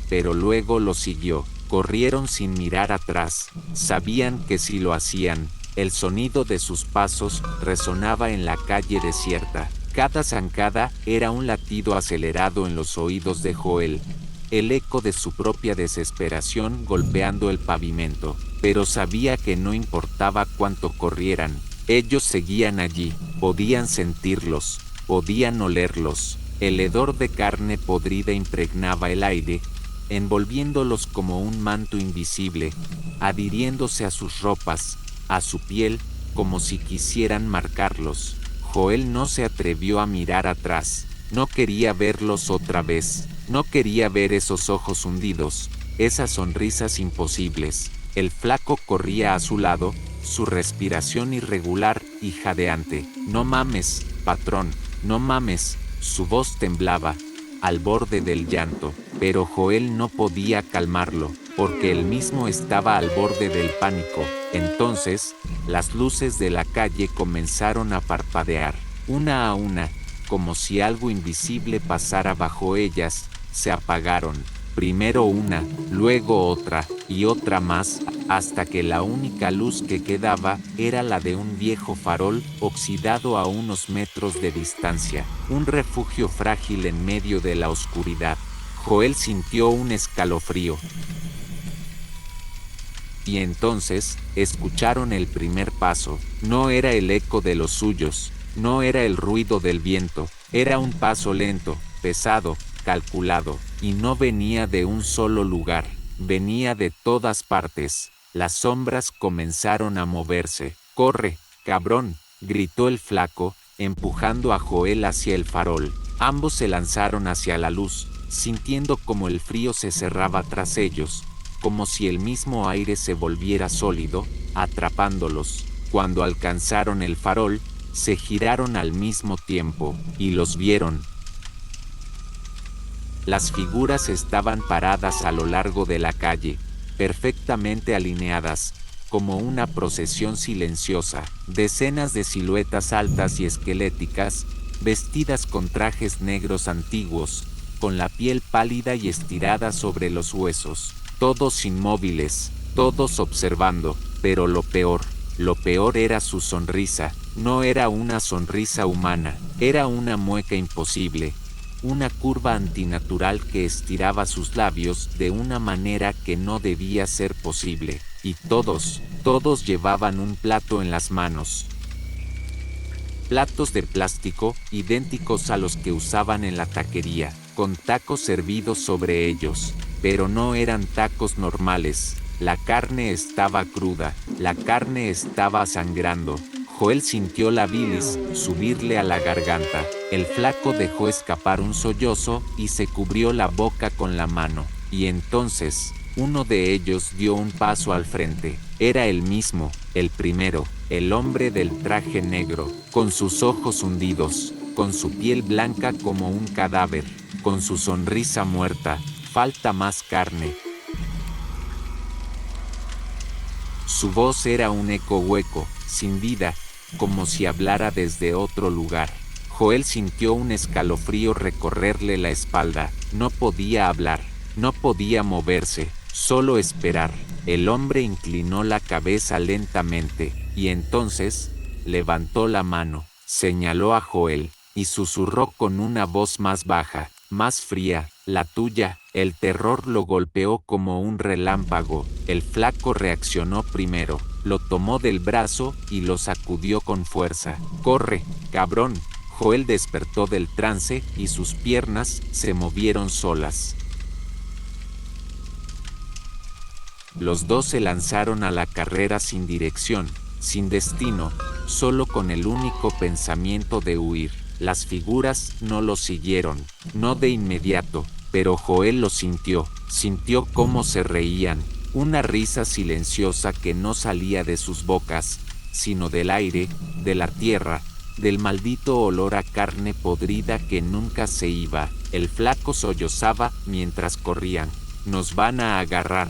pero luego lo siguió. Corrieron sin mirar atrás. Sabían que si lo hacían, el sonido de sus pasos resonaba en la calle desierta. Cada zancada era un latido acelerado en los oídos de Joel, el eco de su propia desesperación golpeando el pavimento. Pero sabía que no importaba cuánto corrieran, ellos seguían allí, podían sentirlos, podían olerlos. El hedor de carne podrida impregnaba el aire, envolviéndolos como un manto invisible, adhiriéndose a sus ropas, a su piel, como si quisieran marcarlos. Joel no se atrevió a mirar atrás, no quería verlos otra vez, no quería ver esos ojos hundidos, esas sonrisas imposibles. El flaco corría a su lado, su respiración irregular y jadeante. No mames, patrón, no mames. Su voz temblaba, al borde del llanto, pero Joel no podía calmarlo, porque él mismo estaba al borde del pánico. Entonces, las luces de la calle comenzaron a parpadear, una a una, como si algo invisible pasara bajo ellas. Se apagaron, primero una, luego otra, y otra más, hasta que la única luz que quedaba era la de un viejo farol oxidado a unos metros de distancia, un refugio frágil en medio de la oscuridad. Joel sintió un escalofrío. Y entonces, escucharon el primer paso. No era el eco de los suyos, no era el ruido del viento, era un paso lento, pesado, calculado, y no venía de un solo lugar, venía de todas partes. Las sombras comenzaron a moverse. ¡Corre, cabrón!, gritó el flaco, empujando a Joel hacia el farol. Ambos se lanzaron hacia la luz, sintiendo como el frío se cerraba tras ellos, como si el mismo aire se volviera sólido, atrapándolos. Cuando alcanzaron el farol, se giraron al mismo tiempo, y los vieron. Las figuras estaban paradas a lo largo de la calle, perfectamente alineadas, como una procesión silenciosa. Decenas de siluetas altas y esqueléticas, vestidas con trajes negros antiguos, con la piel pálida y estirada sobre los huesos. Todos inmóviles, todos observando, pero lo peor era su sonrisa. No era una sonrisa humana, era una mueca imposible, una curva antinatural que estiraba sus labios de una manera que no debía ser posible. Y todos llevaban un plato en las manos. Platos de plástico, idénticos a los que usaban en la taquería, con tacos servidos sobre ellos. Pero no eran tacos normales. La carne estaba cruda, la carne estaba sangrando. Joel sintió la bilis subirle a la garganta. El flaco dejó escapar un sollozo y se cubrió la boca con la mano. Y entonces, uno de ellos dio un paso al frente. Era el mismo, el primero, el hombre del traje negro, con sus ojos hundidos, con su piel blanca como un cadáver, con su sonrisa muerta. Falta más carne. Su voz era un eco hueco, sin vida, como si hablara desde otro lugar. Joel sintió un escalofrío recorrerle la espalda. No podía hablar, no podía moverse, solo esperar. El hombre inclinó la cabeza lentamente, y entonces, levantó la mano, señaló a Joel, y susurró con una voz más baja, más fría, la tuya. El terror lo golpeó como un relámpago. El flaco reaccionó primero, lo tomó del brazo y lo sacudió con fuerza. ¡Corre, cabrón! Joel despertó del trance y sus piernas se movieron solas. Los dos se lanzaron a la carrera sin dirección, sin destino, solo con el único pensamiento de huir. Las figuras no lo siguieron, no de inmediato, pero Joel lo sintió cómo se reían, una risa silenciosa que no salía de sus bocas, sino del aire, de la tierra, del maldito olor a carne podrida que nunca se iba. El flaco sollozaba mientras corrían. Nos van a agarrar.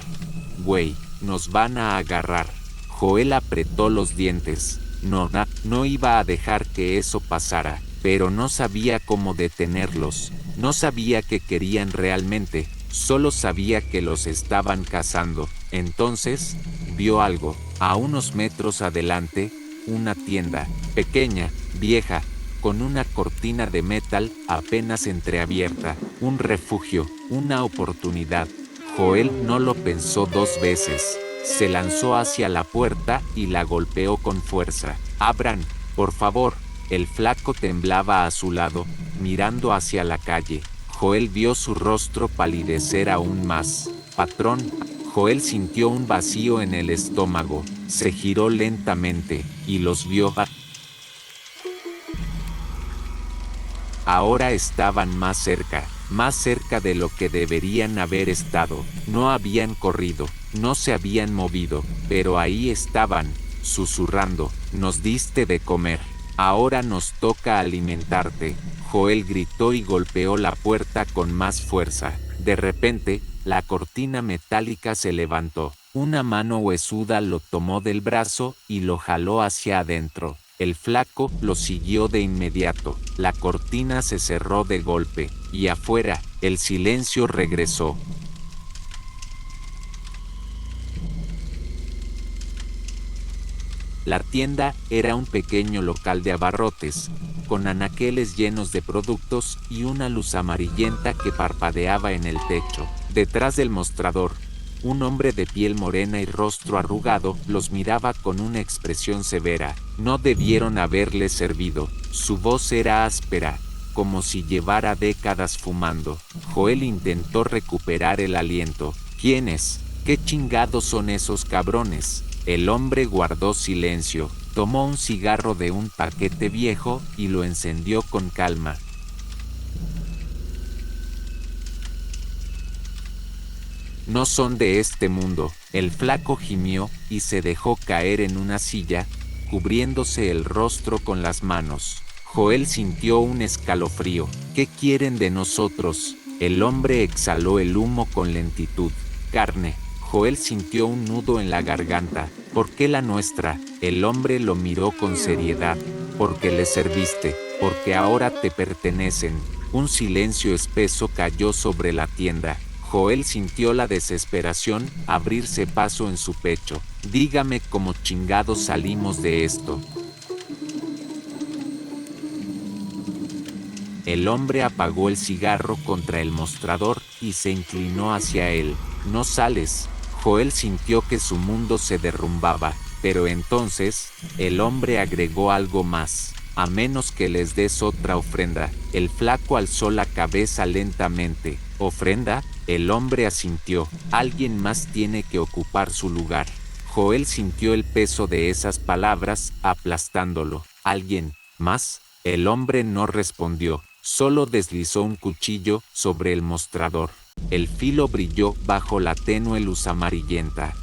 Güey, nos van a agarrar. Joel apretó los dientes. No iba a dejar que eso pasara, pero no sabía cómo detenerlos. No sabía qué querían realmente, solo sabía que los estaban cazando. Entonces, vio algo. A unos metros adelante, una tienda, pequeña, vieja, con una cortina de metal apenas entreabierta. Un refugio, una oportunidad. Joel no lo pensó dos veces. Se lanzó hacia la puerta y la golpeó con fuerza. «Abran, por favor». El flaco temblaba a su lado, mirando hacia la calle. Joel vio su rostro palidecer aún más. «Patrón». Joel sintió un vacío en el estómago. Se giró lentamente y los vio. Ahora estaban más cerca de lo que deberían haber estado. No habían corrido, no se habían movido, pero ahí estaban, susurrando. «Nos diste de comer. Ahora nos toca alimentarte». Joel gritó y golpeó la puerta con más fuerza. De repente, la cortina metálica se levantó. Una mano huesuda lo tomó del brazo y lo jaló hacia adentro. El flaco lo siguió de inmediato. La cortina se cerró de golpe, y afuera, el silencio regresó. La tienda era un pequeño local de abarrotes, con anaqueles llenos de productos y una luz amarillenta que parpadeaba en el techo. Detrás del mostrador, un hombre de piel morena y rostro arrugado los miraba con una expresión severa. No debieron haberle servido. Su voz era áspera, como si llevara décadas fumando. Joel intentó recuperar el aliento. «¿Quiénes? ¿Qué chingados son esos cabrones?». El hombre guardó silencio, tomó un cigarro de un paquete viejo y lo encendió con calma. «No son de este mundo». El flaco gimió y se dejó caer en una silla, cubriéndose el rostro con las manos. Joel sintió un escalofrío. «¿Qué quieren de nosotros?». El hombre exhaló el humo con lentitud. «Carne». Joel sintió un nudo en la garganta. «¿Por qué la nuestra?». El hombre lo miró con seriedad. «Porque le serviste, porque ahora te pertenecen». Un silencio espeso cayó sobre la tienda. Joel sintió la desesperación abrirse paso en su pecho. «Dígame cómo chingados salimos de esto». El hombre apagó el cigarro contra el mostrador y se inclinó hacia él. «No sales». Joel sintió que su mundo se derrumbaba, pero entonces, el hombre agregó algo más. «A menos que les des otra ofrenda». El flaco alzó la cabeza lentamente. «¿Ofrenda?». El hombre asintió. «Alguien más tiene que ocupar su lugar». Joel sintió el peso de esas palabras aplastándolo. ¿Alguien más? El hombre no respondió, solo deslizó un cuchillo sobre el mostrador. El filo brilló bajo la tenue luz amarillenta.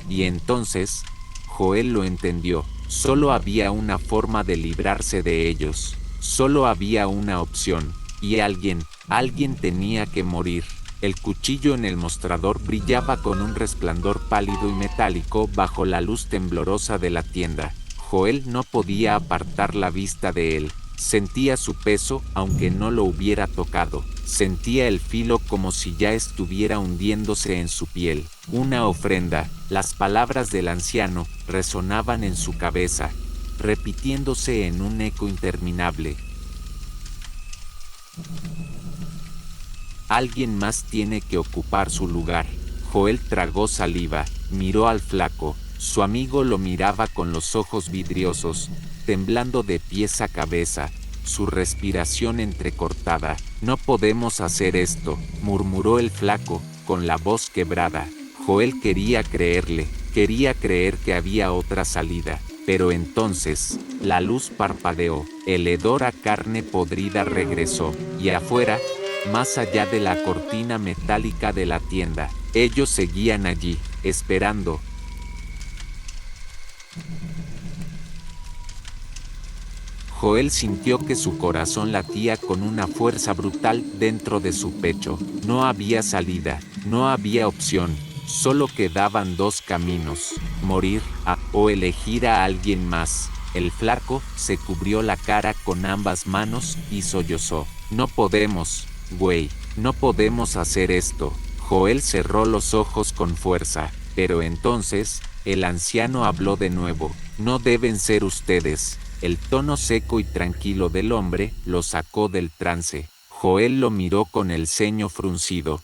Y entonces, Joel lo entendió. Solo había una forma de librarse de ellos. Solo había una opción. Y alguien tenía que morir. El cuchillo en el mostrador brillaba con un resplandor pálido y metálico bajo la luz temblorosa de la tienda. Joel no podía apartar la vista de él. Sentía su peso, aunque no lo hubiera tocado. Sentía el filo como si ya estuviera hundiéndose en su piel. Una ofrenda. Las palabras del anciano resonaban en su cabeza, repitiéndose en un eco interminable. Alguien más tiene que ocupar su lugar. Joel tragó saliva, miró al flaco. Su amigo lo miraba con los ojos vidriosos, temblando de pies a cabeza, su respiración entrecortada. No podemos hacer esto, murmuró el flaco, con la voz quebrada. Joel quería creerle, quería creer que había otra salida. Pero entonces, la luz parpadeó, el hedor a carne podrida regresó, y afuera, más allá de la cortina metálica de la tienda, ellos seguían allí, esperando. Joel sintió que su corazón latía con una fuerza brutal dentro de su pecho. No había salida, no había opción, solo quedaban dos caminos: morir o elegir a alguien más. El flaco se cubrió la cara con ambas manos y sollozó. No podemos, güey, no podemos hacer esto. Joel cerró los ojos con fuerza, pero entonces, el anciano habló de nuevo. No deben ser ustedes. El tono seco y tranquilo del hombre lo sacó del trance. Joel lo miró con el ceño fruncido.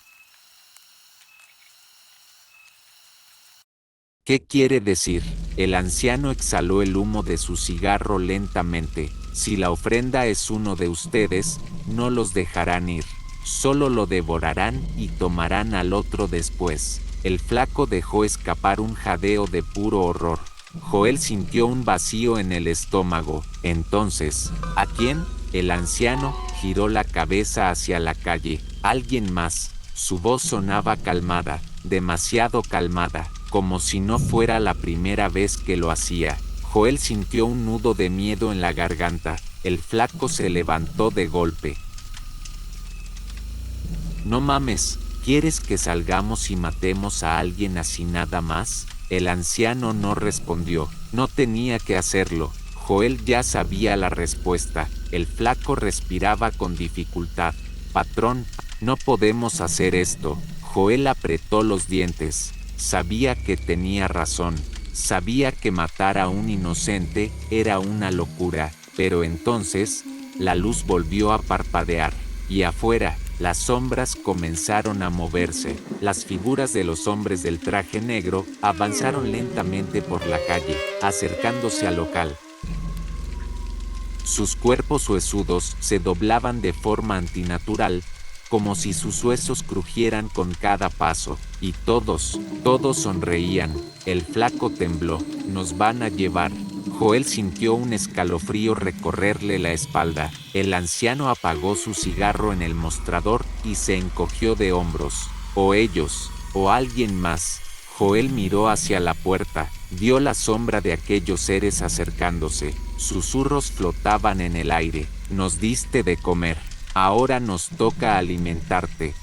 ¿Qué quiere decir? El anciano exhaló el humo de su cigarro lentamente. Si la ofrenda es uno de ustedes, no los dejarán ir. Solo lo devorarán y tomarán al otro después. El flaco dejó escapar un jadeo de puro horror. Joel sintió un vacío en el estómago. Entonces, ¿a quién? El anciano giró la cabeza hacia la calle. Alguien más. Su voz sonaba calmada, demasiado calmada, como si no fuera la primera vez que lo hacía. Joel sintió un nudo de miedo en la garganta. El flaco se levantó de golpe. No mames, ¿quieres que salgamos y matemos a alguien así nada más? El anciano no respondió. No tenía que hacerlo. Joel ya sabía la respuesta. El flaco respiraba con dificultad. Patrón, no podemos hacer esto. Joel apretó los dientes. Sabía que tenía razón. Sabía que matar a un inocente era una locura. Pero entonces, la luz volvió a parpadear. Y afuera, las sombras comenzaron a moverse. Las figuras de los hombres del traje negro avanzaron lentamente por la calle, acercándose al local. Sus cuerpos huesudos se doblaban de forma antinatural, como si sus huesos crujieran con cada paso, y todos sonreían. El flaco tembló. Nos van a llevar. Joel sintió un escalofrío recorrerle la espalda. El anciano apagó su cigarro en el mostrador y se encogió de hombros. O ellos, o alguien más. Joel miró hacia la puerta, vio la sombra de aquellos seres acercándose. Susurros flotaban en el aire. Nos diste de comer. Ahora nos toca alimentarte.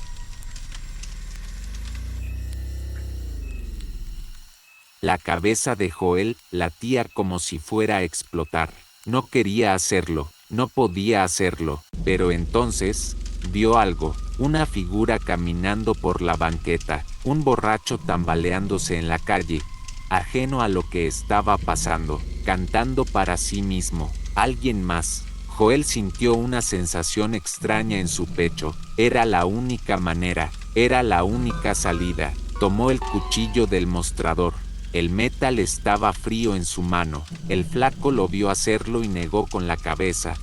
La cabeza de Joel latía como si fuera a explotar. No quería hacerlo, no podía hacerlo, pero entonces, vio algo, una figura caminando por la banqueta, un borracho tambaleándose en la calle, ajeno a lo que estaba pasando, cantando para sí mismo. Alguien más. Joel sintió una sensación extraña en su pecho. Era la única manera, era la única salida. Tomó el cuchillo del mostrador. El metal estaba frío en su mano. El flaco lo vio hacerlo y negó con la cabeza,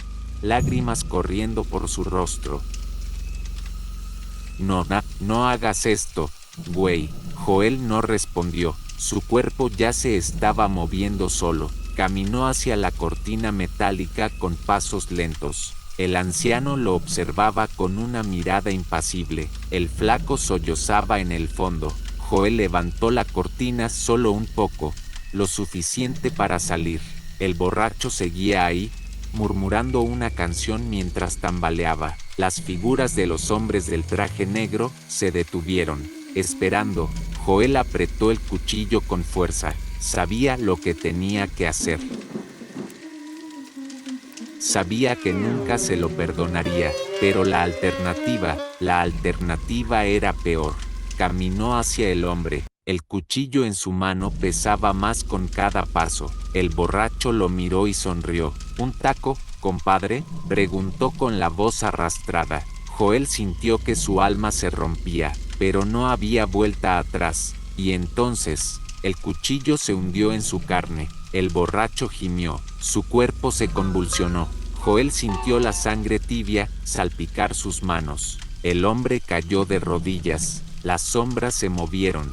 lágrimas corriendo por su rostro. No hagas esto, güey. Joel no respondió. Su cuerpo ya se estaba moviendo solo. Caminó hacia la cortina metálica con pasos lentos. El anciano lo observaba con una mirada impasible. El flaco sollozaba en el fondo. Joel levantó la cortina solo un poco, lo suficiente para salir. El borracho seguía ahí, murmurando una canción mientras tambaleaba. Las figuras de los hombres del traje negro se detuvieron, esperando. Joel apretó el cuchillo con fuerza. Sabía lo que tenía que hacer. Sabía que nunca se lo perdonaría, pero la alternativa era peor. Caminó hacia el hombre. El cuchillo en su mano pesaba más con cada paso. El borracho lo miró y sonrió. ¿Un taco, compadre?, preguntó con la voz arrastrada. Joel sintió que su alma se rompía, pero no había vuelta atrás. Y entonces, el cuchillo se hundió en su carne. El borracho gimió. Su cuerpo se convulsionó. Joel sintió la sangre tibia salpicar sus manos. El hombre cayó de rodillas. Las sombras se movieron.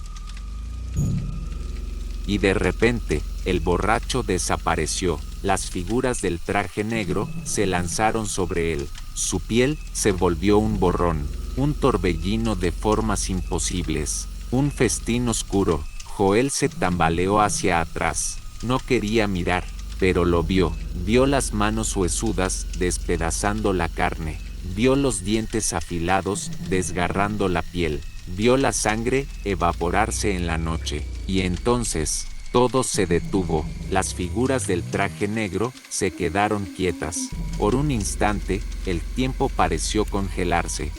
Y de repente, el borracho desapareció. Las figuras del traje negro se lanzaron sobre él. Su piel se volvió un borrón, un torbellino de formas imposibles, un festín oscuro. Joel se tambaleó hacia atrás. No quería mirar, pero lo vio. Vio las manos huesudas despedazando la carne. Vio los dientes afilados desgarrando la piel. Vio la sangre evaporarse en la noche. Y entonces, todo se detuvo. Las figuras del traje negro se quedaron quietas. Por un instante, el tiempo pareció congelarse.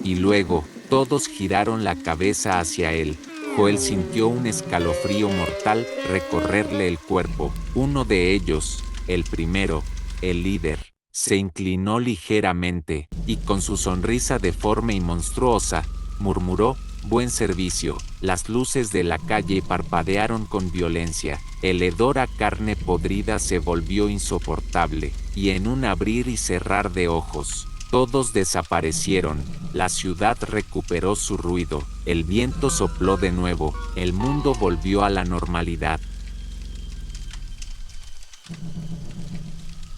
Y luego, todos giraron la cabeza hacia él. Joel sintió un escalofrío mortal recorrerle el cuerpo. Uno de ellos, el primero, el líder, se inclinó ligeramente, y con su sonrisa deforme y monstruosa, murmuró: «Buen servicio». Las luces de la calle parpadearon con violencia. El hedor a carne podrida se volvió insoportable, y en un abrir y cerrar de ojos, todos desaparecieron. La ciudad recuperó su ruido. El viento sopló de nuevo. El mundo volvió a la normalidad.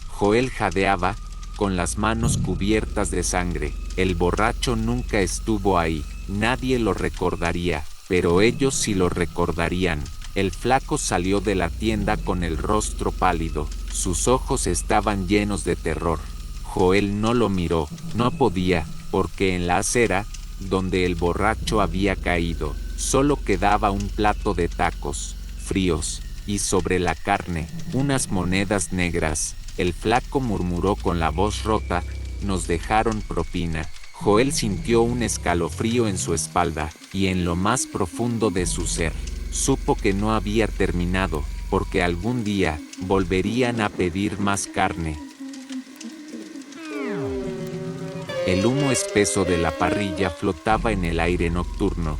Joel jadeaba, con las manos cubiertas de sangre. El borracho nunca estuvo ahí. Nadie lo recordaría, pero ellos sí lo recordarían. El flaco salió de la tienda con el rostro pálido. Sus ojos estaban llenos de terror. Joel no lo miró. No podía, porque en la acera, donde el borracho había caído, solo quedaba un plato de tacos, fríos, y sobre la carne, unas monedas negras. El flaco murmuró con la voz rota: «Nos dejaron propina». Joel sintió un escalofrío en su espalda, y en lo más profundo de su ser, supo que no había terminado, porque algún día volverían a pedir más carne. El humo espeso de la parrilla flotaba en el aire nocturno,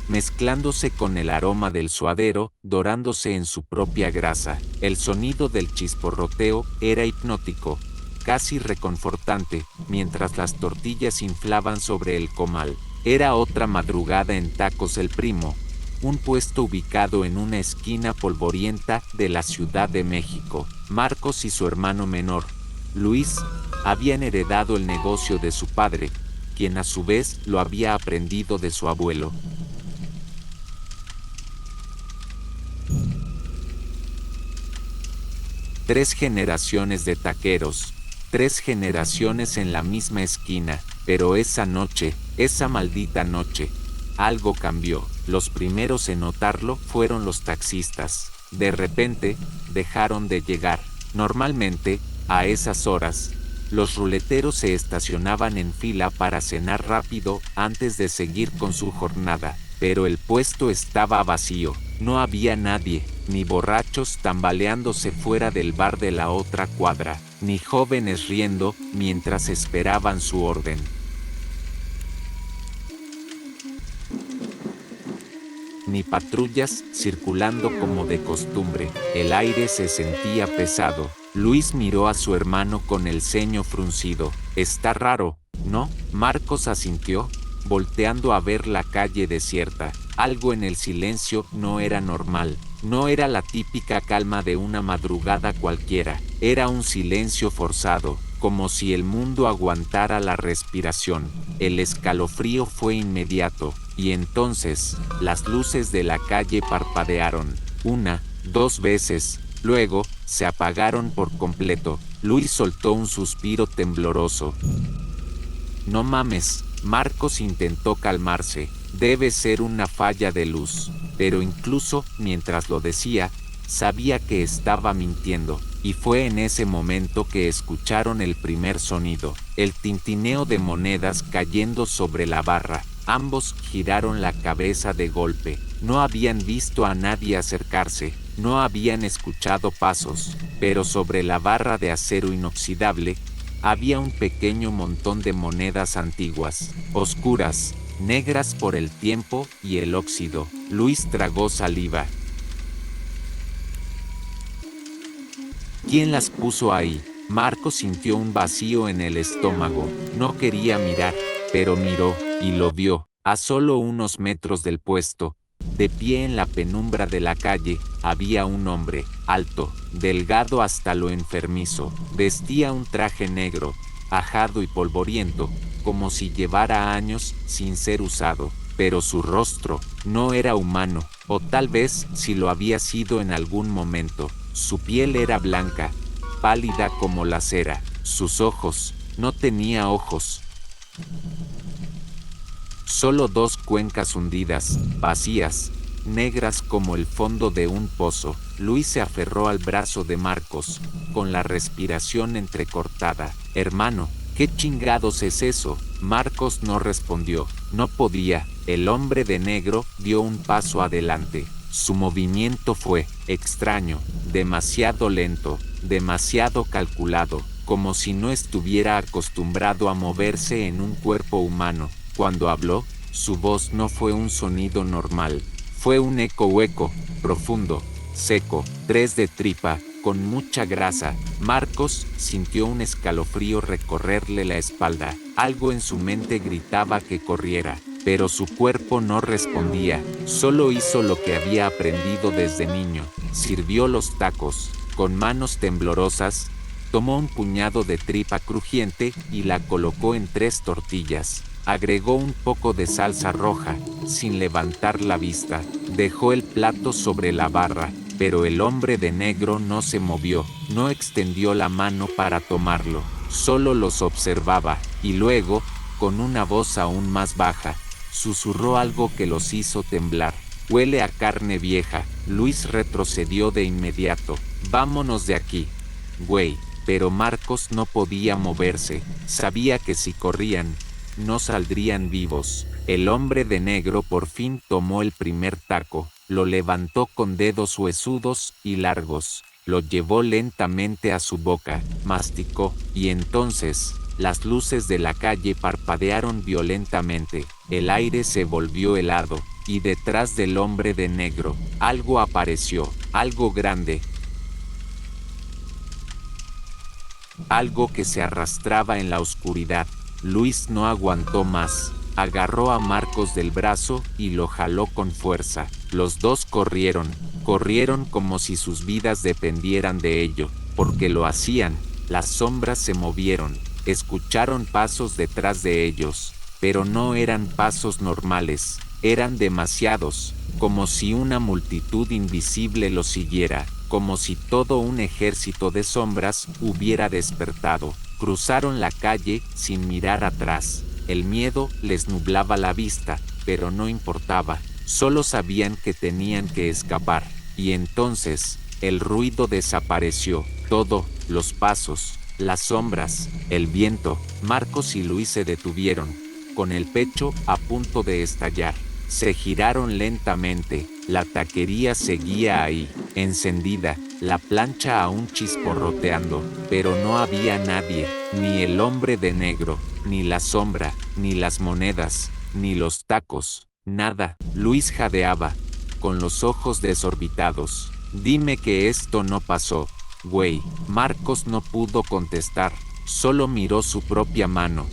mezclándose con el aroma del suadero, dorándose en su propia grasa. El sonido del chisporroteo era hipnótico, casi reconfortante, mientras las tortillas inflaban sobre el comal. Era otra madrugada en Tacos El Primo, un puesto ubicado en una esquina polvorienta de la Ciudad de México. Marcos y su hermano menor, Luis, habían heredado el negocio de su padre, quien a su vez lo había aprendido de su abuelo. Tres generaciones de taqueros, 3 generaciones en la misma esquina, pero esa noche, esa maldita noche, algo cambió. Los primeros en notarlo fueron los taxistas. De repente, dejaron de llegar. Normalmente, a esas horas, los ruleteros se estacionaban en fila para cenar rápido antes de seguir con su jornada, pero el puesto estaba vacío. No había nadie, ni borrachos tambaleándose fuera del bar de la otra cuadra, ni jóvenes riendo mientras esperaban su orden. Ni patrullas circulando como de costumbre. El aire se sentía pesado. Luis miró a su hermano con el ceño fruncido. «Está raro, ¿no?». Marcos asintió, volteando a ver la calle desierta. Algo en el silencio no era normal. No era la típica calma de una madrugada cualquiera. Era un silencio forzado, como si el mundo aguantara la respiración. El escalofrío fue inmediato, y entonces, las luces de la calle parpadearon. Una, dos veces, luego, se apagaron por completo. Luis soltó un suspiro tembloroso. No mames, Marcos intentó calmarse. Debe ser una falla de luz. Pero incluso, mientras lo decía, sabía que estaba mintiendo. Y fue en ese momento que escucharon el primer sonido, el tintineo de monedas cayendo sobre la barra. Ambos giraron la cabeza de golpe. No habían visto a nadie acercarse, no habían escuchado pasos, pero sobre la barra de acero inoxidable había un pequeño montón de monedas antiguas, oscuras, negras por el tiempo y el óxido. Luis tragó saliva. ¿Quién las puso ahí? Marcos sintió un vacío en el estómago. No quería mirar, pero miró, y lo vio, a solo unos metros del puesto. De pie en la penumbra de la calle, había un hombre, alto, delgado hasta lo enfermizo. Vestía un traje negro, ajado y polvoriento, como si llevara años sin ser usado. Pero su rostro no era humano, o tal vez si lo había sido en algún momento. Su piel era blanca, pálida como la cera. Sus ojos, no tenía ojos. Solo dos cuencas hundidas, vacías, negras como el fondo de un pozo. Luis se aferró al brazo de Marcos, con la respiración entrecortada. Hermano, ¿qué chingados es eso? Marcos no respondió. No podía. El hombre de negro dio un paso adelante. Su movimiento fue extraño, demasiado lento, demasiado calculado, como si no estuviera acostumbrado a moverse en un cuerpo humano. Cuando habló, su voz no fue un sonido normal, fue un eco hueco, profundo, seco, tres de tripa, con mucha grasa. Marcos sintió un escalofrío recorrerle la espalda. Algo en su mente gritaba que corriera, pero su cuerpo no respondía. Solo hizo lo que había aprendido desde niño. Sirvió los tacos. Con manos temblorosas, tomó un puñado de tripa crujiente y la colocó en 3 tortillas. Agregó un poco de salsa roja, sin levantar la vista. Dejó el plato sobre la barra, pero el hombre de negro no se movió, no extendió la mano para tomarlo. Solo los observaba, y luego, con una voz aún más baja, susurró algo que los hizo temblar. Huele a carne vieja. Luis retrocedió de inmediato. Vámonos de aquí, güey. Pero Marcos no podía moverse. Sabía que si corrían, no saldrían vivos. El hombre de negro por fin tomó el primer taco, lo levantó con dedos huesudos y largos, lo llevó lentamente a su boca, masticó, y entonces, las luces de la calle parpadearon violentamente, el aire se volvió helado, y detrás del hombre de negro, algo apareció, algo grande, algo que se arrastraba en la oscuridad. Luis no aguantó más, agarró a Marcos del brazo y lo jaló con fuerza. Los dos corrieron como si sus vidas dependieran de ello, porque lo hacían. Las sombras se movieron, escucharon pasos detrás de ellos, pero no eran pasos normales, eran demasiados, como si una multitud invisible los siguiera, como si todo un ejército de sombras hubiera despertado. Cruzaron la calle sin mirar atrás. El miedo les nublaba la vista, pero no importaba. Solo sabían que tenían que escapar. Y entonces, el ruido desapareció. Todo, los pasos, las sombras, el viento. Marcos y Luis se detuvieron, con el pecho a punto de estallar. Se giraron lentamente. La taquería seguía ahí, encendida, la plancha aún chisporroteando, pero no había nadie, ni el hombre de negro, ni la sombra, ni las monedas, ni los tacos, nada. Luis jadeaba, con los ojos desorbitados. Dime que esto no pasó, güey. Marcos no pudo contestar, solo miró su propia mano.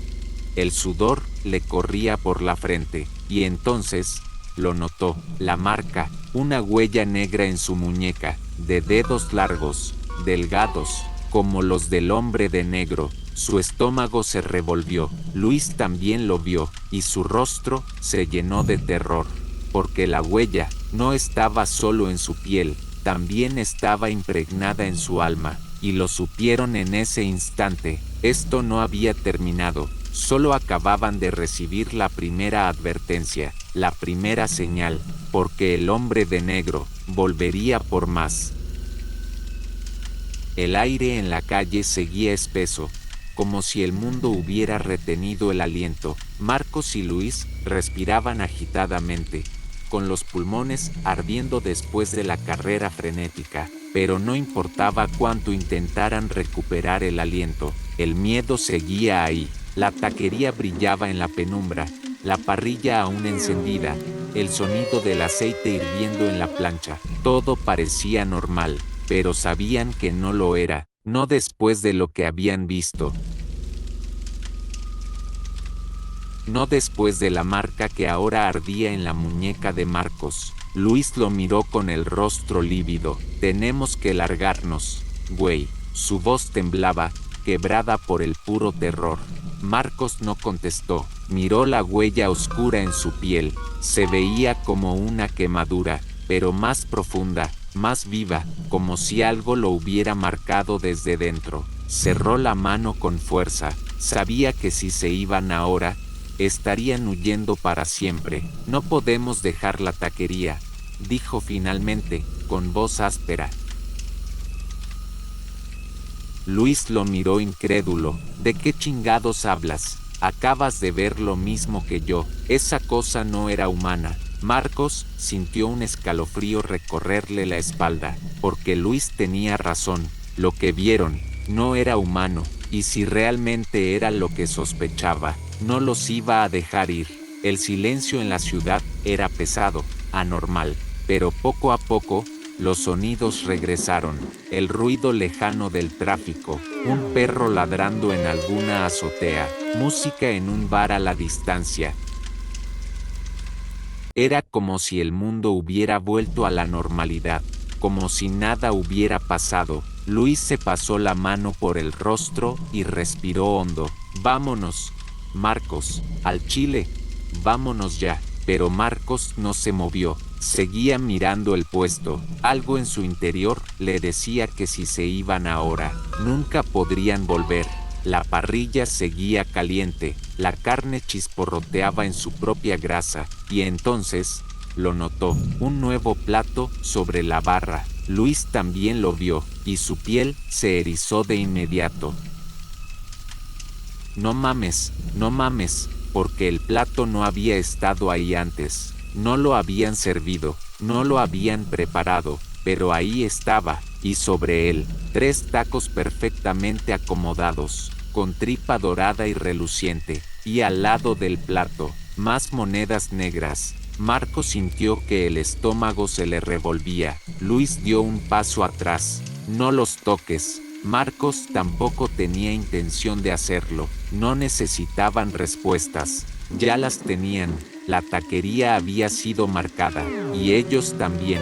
El sudor le corría por la frente, y entonces lo notó, la marca, una huella negra en su muñeca, de dedos largos, delgados, como los del hombre de negro. Su estómago se revolvió, Luis también lo vio, y su rostro se llenó de terror, porque la huella no estaba solo en su piel, también estaba impregnada en su alma, y lo supieron en ese instante. Esto no había terminado, solo acababan de recibir la primera advertencia, la primera señal, porque el hombre de negro volvería por más. El aire en la calle seguía espeso, como si el mundo hubiera retenido el aliento. Marcos y Luis respiraban agitadamente, con los pulmones ardiendo después de la carrera frenética, pero no importaba cuánto intentaran recuperar el aliento, el miedo seguía ahí. La taquería brillaba en la penumbra, la parrilla aún encendida, el sonido del aceite hirviendo en la plancha. Todo parecía normal, pero sabían que no lo era, no después de lo que habían visto. No después de la marca que ahora ardía en la muñeca de Marcos. Luis lo miró con el rostro lívido. Tenemos que largarnos, güey. Su voz temblaba, quebrada por el puro terror. Marcos no contestó. Miró la huella oscura en su piel. Se veía como una quemadura, pero más profunda, más viva, como si algo lo hubiera marcado desde dentro. Cerró la mano con fuerza. Sabía que si se iban ahora, estarían huyendo para siempre. No podemos dejar la taquería, dijo finalmente, con voz áspera. Luis lo miró incrédulo. ¿De qué chingados hablas? Acabas de ver lo mismo que yo. Esa cosa no era humana. Marcos sintió un escalofrío recorrerle la espalda, porque Luis tenía razón. Lo que vieron no era humano, y si realmente era lo que sospechaba, no los iba a dejar ir. El silencio en la ciudad era pesado, anormal, pero poco a poco, los sonidos regresaron, el ruido lejano del tráfico, un perro ladrando en alguna azotea, música en un bar a la distancia. Era como si el mundo hubiera vuelto a la normalidad, como si nada hubiera pasado. Luis se pasó la mano por el rostro y respiró hondo. Vámonos, Marcos, al Chile, vámonos ya. Pero Marcos no se movió, seguía mirando el puesto. Algo en su interior le decía que si se iban ahora, nunca podrían volver. La parrilla seguía caliente, la carne chisporroteaba en su propia grasa, y entonces, lo notó, un nuevo plato sobre la barra. Luis también lo vio, y su piel se erizó de inmediato. No mames, porque el plato no había estado ahí antes, no lo habían servido, no lo habían preparado, pero ahí estaba, y sobre él, 3 tacos perfectamente acomodados, con tripa dorada y reluciente, y al lado del plato, más monedas negras. Marcos sintió que el estómago se le revolvía. Luis dio un paso atrás. No los toques. Marcos tampoco tenía intención de hacerlo. No necesitaban respuestas. Ya las tenían. La taquería había sido marcada, y ellos también.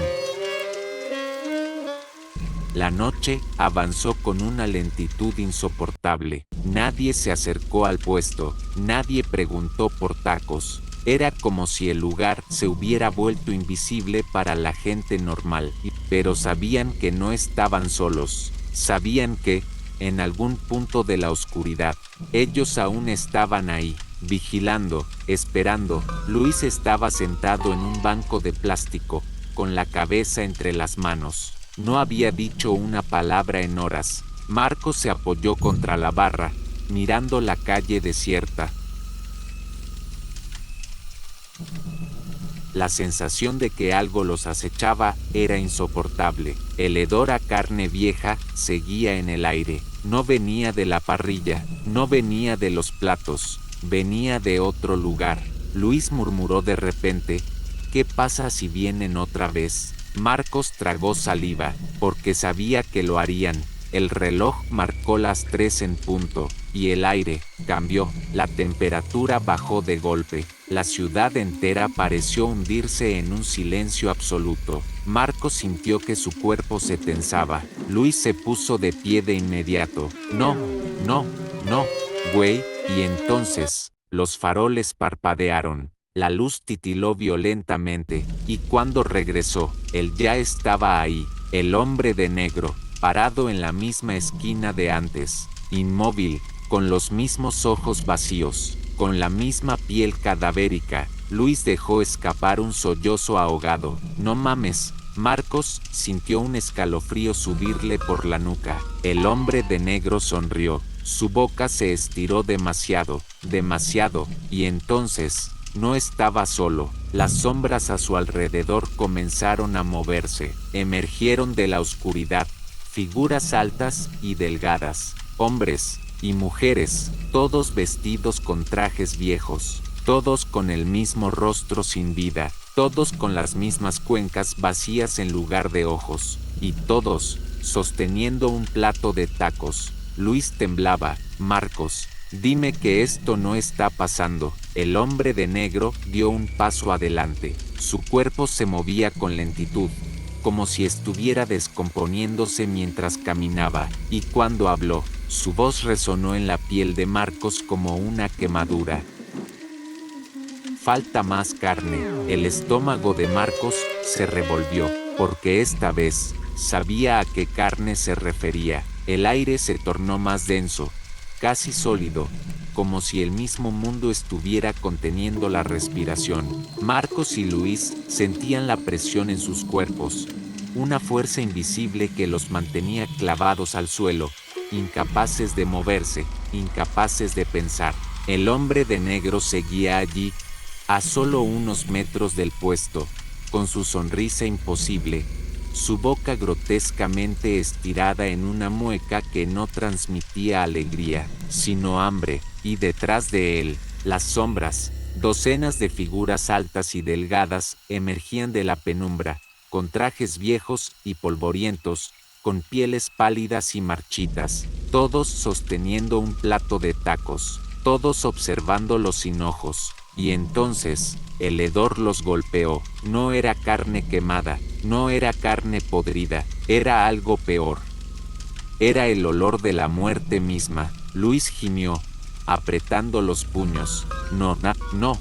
La noche avanzó con una lentitud insoportable. Nadie se acercó al puesto. Nadie preguntó por tacos. Era como si el lugar se hubiera vuelto invisible para la gente normal, pero sabían que no estaban solos. Sabían que, en algún punto de la oscuridad, ellos aún estaban ahí, vigilando, esperando. Luis estaba sentado en un banco de plástico, con la cabeza entre las manos. No había dicho una palabra en horas. Marcos se apoyó contra la barra, mirando la calle desierta. La sensación de que algo los acechaba era insoportable. El hedor a carne vieja seguía en el aire. No venía de la parrilla, no venía de los platos, venía de otro lugar. Luis murmuró de repente, ¿qué pasa si vienen otra vez? Marcos tragó saliva, porque sabía que lo harían. El reloj marcó las 3 en punto. y el aire cambió. La temperatura bajó de golpe. La ciudad entera pareció hundirse en un silencio absoluto. Marcos sintió que su cuerpo se tensaba. Luis se puso de pie de inmediato. No, no, no, güey, y entonces, los faroles parpadearon. La luz titiló violentamente, y cuando regresó, él ya estaba ahí, el hombre de negro, parado en la misma esquina de antes, inmóvil, con los mismos ojos vacíos, con la misma piel cadavérica. Luis dejó escapar un sollozo ahogado. No mames. Marcos sintió un escalofrío subirle por la nuca. El hombre de negro sonrió. Su boca se estiró demasiado, demasiado, y entonces, no estaba solo. Las sombras a su alrededor comenzaron a moverse. Emergieron de la oscuridad. Figuras altas y delgadas. Hombres y mujeres, todos vestidos con trajes viejos. Todos con el mismo rostro sin vida. Todos con las mismas cuencas vacías en lugar de ojos. Y todos, sosteniendo un plato de tacos. Luis temblaba. Marcos, dime que esto no está pasando. El hombre de negro dio un paso adelante. Su cuerpo se movía con lentitud, como si estuviera descomponiéndose mientras caminaba, y cuando habló, su voz resonó en la piel de Marcos como una quemadura. Falta más carne. El estómago de Marcos se revolvió, porque esta vez sabía a qué carne se refería. El aire se tornó más denso, casi sólido, como si el mismo mundo estuviera conteniendo la respiración. Marcos y Luis sentían la presión en sus cuerpos, una fuerza invisible que los mantenía clavados al suelo, incapaces de moverse, incapaces de pensar. El hombre de negro seguía allí, a solo unos metros del puesto, con su sonrisa imposible, su boca grotescamente estirada en una mueca que no transmitía alegría, sino hambre, y detrás de él, las sombras, docenas de figuras altas y delgadas, emergían de la penumbra, con trajes viejos y polvorientos, con pieles pálidas y marchitas, todos sosteniendo un plato de tacos, todos observándolos sin ojos. Y entonces, el hedor los golpeó. No era carne quemada, no era carne podrida, era algo peor. Era el olor de la muerte misma. Luis gimió, apretando los puños. No, no,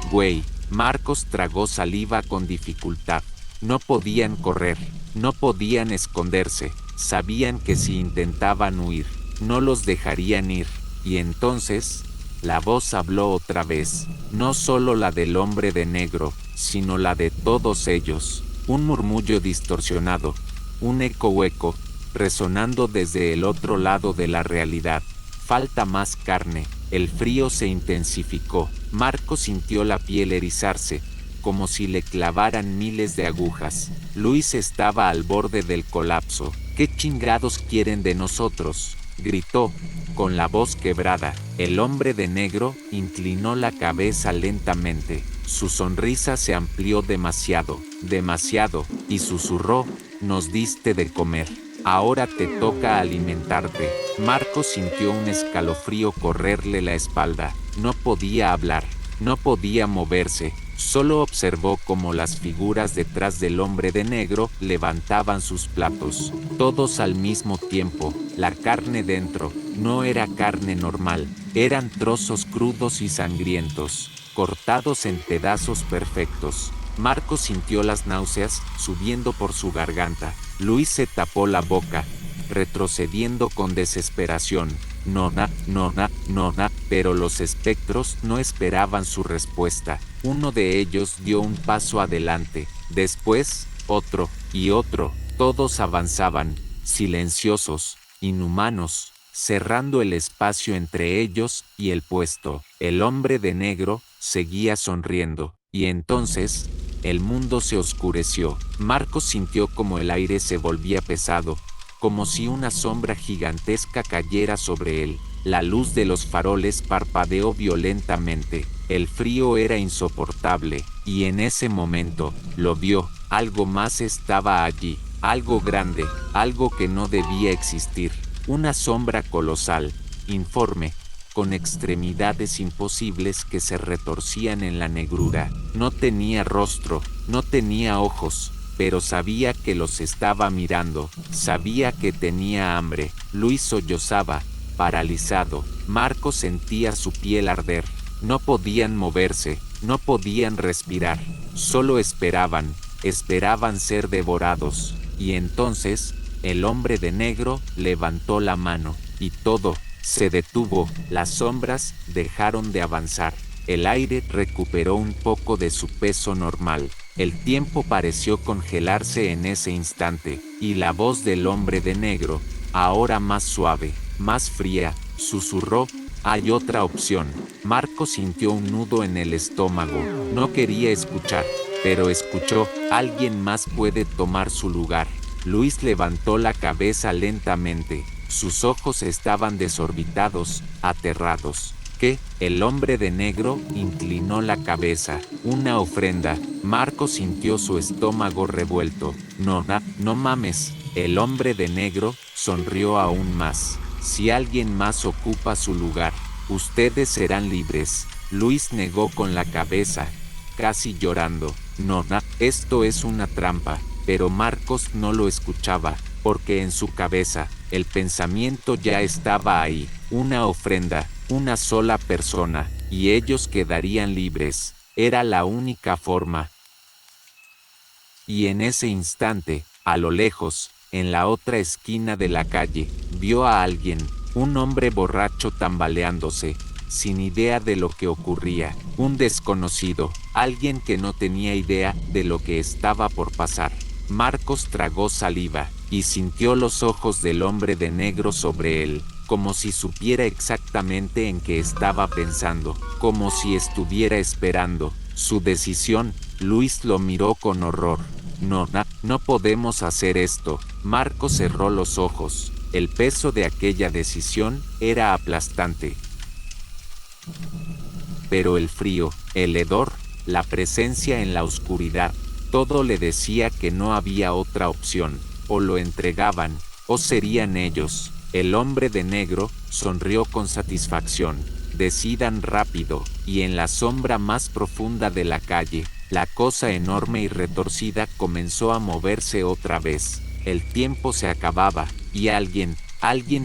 güey. Marcos tragó saliva con dificultad. No podían correr, no podían esconderse. Sabían que si intentaban huir, no los dejarían ir. Y entonces, la voz habló otra vez, no solo la del hombre de negro, sino la de todos ellos. Un murmullo distorsionado, un eco hueco, resonando desde el otro lado de la realidad. Falta más carne. El frío se intensificó. Marco sintió la piel erizarse, como si le clavaran miles de agujas. Luis estaba al borde del colapso. ¿Qué chingados quieren de nosotros?, gritó, con la voz quebrada. El hombre de negro inclinó la cabeza lentamente. Su sonrisa se amplió demasiado, demasiado, y susurró, nos diste de comer. Ahora te toca alimentarte. Marco sintió un escalofrío correrle la espalda. No podía hablar, no podía moverse. Solo observó cómo las figuras detrás del hombre de negro levantaban sus platos, todos al mismo tiempo. La carne dentro no era carne normal, eran trozos crudos y sangrientos, cortados en pedazos perfectos. Marco sintió las náuseas subiendo por su garganta. Luis se tapó la boca, retrocediendo con desesperación. No, pero los espectros no esperaban su respuesta. Uno de ellos dio un paso adelante, después, otro, y otro. Todos avanzaban, silenciosos, inhumanos, cerrando el espacio entre ellos y el puesto. El hombre de negro seguía sonriendo, y entonces, el mundo se oscureció. Marcos sintió como el aire se volvía pesado, como si una sombra gigantesca cayera sobre él. La luz de los faroles parpadeó violentamente. El frío era insoportable, y en ese momento, lo vio. Algo más estaba allí, algo grande, algo que no debía existir. Una sombra colosal, informe, con extremidades imposibles que se retorcían en la negrura. No tenía rostro, no tenía ojos, pero sabía que los estaba mirando, sabía que tenía hambre. Luis sollozaba, paralizado. Marcos sentía su piel arder. No podían moverse, no podían respirar, solo esperaban ser devorados. Y entonces, el hombre de negro levantó la mano, y todo se detuvo, las sombras dejaron de avanzar. El aire recuperó un poco de su peso normal. El tiempo pareció congelarse en ese instante, y la voz del hombre de negro, ahora más suave, más fría, susurró: «Hay otra opción». Marcos sintió un nudo en el estómago. No quería escuchar, pero escuchó: «Alguien más puede tomar su lugar». Luis levantó la cabeza lentamente. Sus ojos estaban desorbitados, aterrados. ¿Qué? El hombre de negro inclinó la cabeza. «Una ofrenda». Marcos sintió su estómago revuelto. No mames». El hombre de negro sonrió aún más. «Si alguien más ocupa su lugar, ustedes serán libres». Luis negó con la cabeza, casi llorando. Esto es una trampa». Pero Marcos no lo escuchaba, porque en su cabeza, el pensamiento ya estaba ahí. Una ofrenda, una sola persona, y ellos quedarían libres. Era la única forma. Y en ese instante, a lo lejos, en la otra esquina de la calle, vio a alguien, un hombre borracho tambaleándose, sin idea de lo que ocurría, un desconocido, alguien que no tenía idea de lo que estaba por pasar. Marcos tragó saliva, y sintió los ojos del hombre de negro sobre él, como si supiera exactamente en qué estaba pensando, como si estuviera esperando su decisión. Luis lo miró con horror. No podemos hacer esto». Marcos cerró los ojos. El peso de aquella decisión era aplastante. Pero el frío, el hedor, la presencia en la oscuridad, todo le decía que no había otra opción. O lo entregaban, o serían ellos. El hombre de negro sonrió con satisfacción. «Decidan rápido». Y en la sombra más profunda de la calle, la cosa enorme y retorcida comenzó a moverse otra vez. El tiempo se acababa, y alguien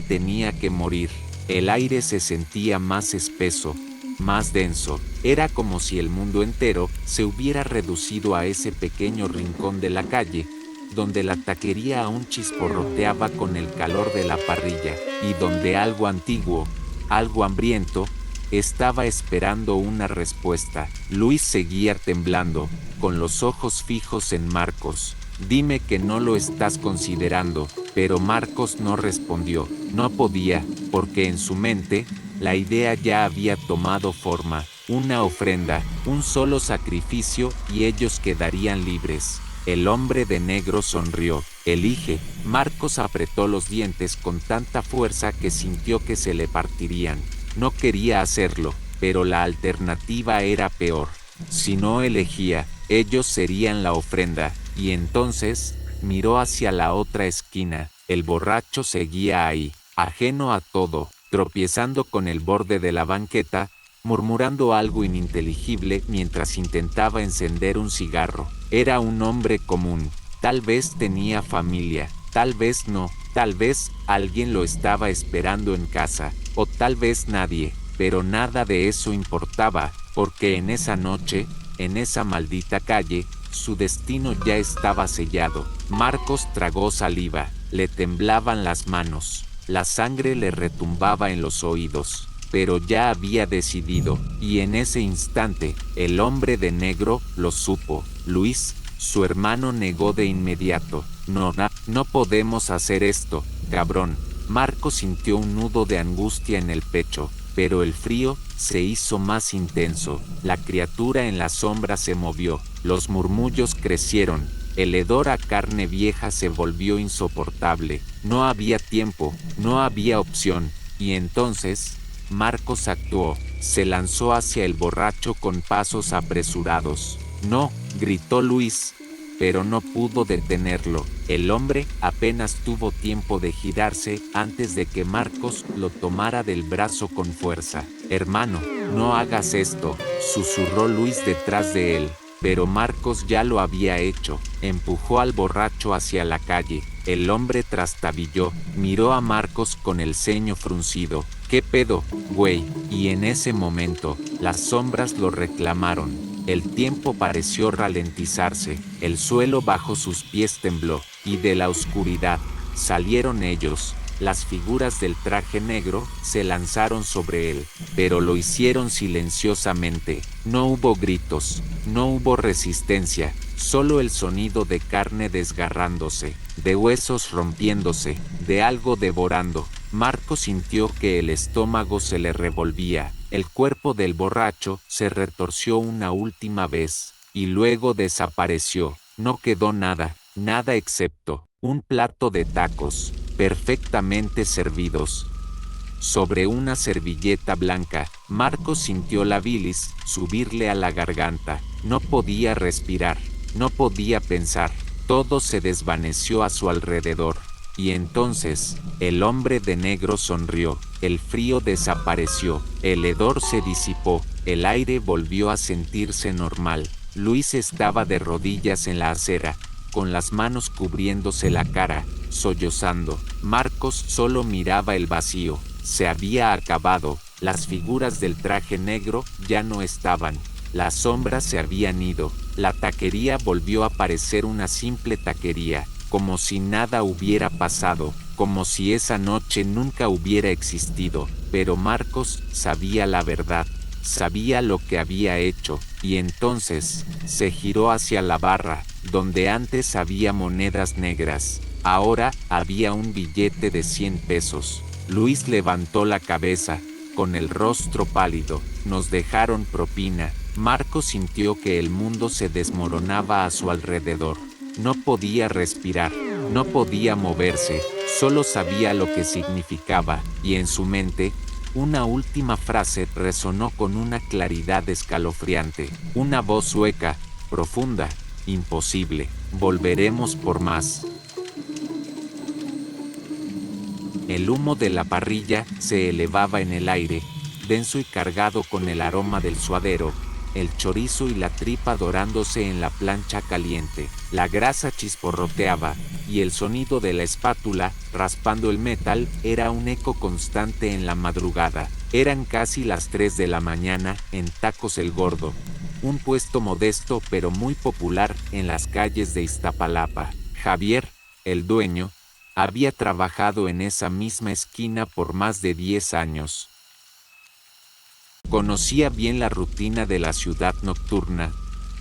tenía que morir. El aire se sentía más espeso, más denso. Era como si el mundo entero se hubiera reducido a ese pequeño rincón de la calle, donde la taquería aún chisporroteaba con el calor de la parrilla, y donde algo antiguo, algo hambriento, estaba esperando una respuesta. Luis seguía temblando, con los ojos fijos en Marcos. «Dime que no lo estás considerando». Pero Marcos no respondió. No podía, porque en su mente, la idea ya había tomado forma. Una ofrenda, un solo sacrificio y ellos quedarían libres. El hombre de negro sonrió. «Elige». Marcos apretó los dientes con tanta fuerza que sintió que se le partirían. No quería hacerlo, pero la alternativa era peor. Si no elegía, ellos serían la ofrenda. Y entonces, miró hacia la otra esquina. El borracho seguía ahí, ajeno a todo, tropiezando con el borde de la banqueta, murmurando algo ininteligible mientras intentaba encender un cigarro. Era un hombre común. Tal vez tenía familia, tal vez no, tal vez alguien lo estaba esperando en casa, o tal vez nadie, pero nada de eso importaba, porque en esa noche, en esa maldita calle, su destino ya estaba sellado. Marcos tragó saliva, le temblaban las manos, la sangre le retumbaba en los oídos, pero ya había decidido, y en ese instante, el hombre de negro lo supo. Luis, su hermano, negó de inmediato. No podemos hacer esto, cabrón». Marcos sintió un nudo de angustia en el pecho, pero el frío se hizo más intenso. La criatura en la sombra se movió, los murmullos crecieron, el hedor a carne vieja se volvió insoportable. No había tiempo, no había opción, y entonces, Marcos actuó, se lanzó hacia el borracho con pasos apresurados. «No», gritó Luis, pero no pudo detenerlo. El hombre apenas tuvo tiempo de girarse antes de que Marcos lo tomara del brazo con fuerza. «Hermano, no hagas esto», susurró Luis detrás de él. Pero Marcos ya lo había hecho. Empujó al borracho hacia la calle. El hombre trastabilló, miró a Marcos con el ceño fruncido. «¿Qué pedo, güey?». Y en ese momento, las sombras lo reclamaron. El tiempo pareció ralentizarse, el suelo bajo sus pies tembló, y de la oscuridad salieron ellos. Las figuras del traje negro se lanzaron sobre él, pero lo hicieron silenciosamente. No hubo gritos, no hubo resistencia, solo el sonido de carne desgarrándose, de huesos rompiéndose, de algo devorando. Marcos sintió que el estómago se le revolvía. El cuerpo del borracho se retorció una última vez, y luego desapareció. No quedó nada, nada excepto un plato de tacos, perfectamente servidos. Sobre una servilleta blanca, Marcos sintió la bilis subirle a la garganta. No podía respirar, no podía pensar. Todo se desvaneció a su alrededor. Y entonces, el hombre de negro sonrió. El frío desapareció, el hedor se disipó, el aire volvió a sentirse normal. Luis estaba de rodillas en la acera, con las manos cubriéndose la cara, sollozando. Marcos solo miraba el vacío. Se había acabado. Las figuras del traje negro ya no estaban. Las sombras se habían ido. La taquería volvió a parecer una simple taquería, como si nada hubiera pasado, como si esa noche nunca hubiera existido. Pero Marcos sabía la verdad, sabía lo que había hecho, y entonces se giró hacia la barra, donde antes había monedas negras. Ahora había un billete de 100 pesos. Luis levantó la cabeza, con el rostro pálido. «Nos dejaron propina». Marcos sintió que el mundo se desmoronaba a su alrededor. No podía respirar, no podía moverse, solo sabía lo que significaba, y en su mente, una última frase resonó con una claridad escalofriante. Una voz hueca, profunda, imposible. «Volveremos por más». El humo de la parrilla se elevaba en el aire, denso y cargado con el aroma del suadero, el chorizo y la tripa dorándose en la plancha caliente. La grasa chisporroteaba, y el sonido de la espátula, raspando el metal, era un eco constante en la madrugada. Eran casi las 3 de la mañana, en Tacos El Gordo, un puesto modesto pero muy popular en las calles de Iztapalapa. Javier, el dueño, había trabajado en esa misma esquina por más de 10 años. Conocía bien la rutina de la ciudad nocturna: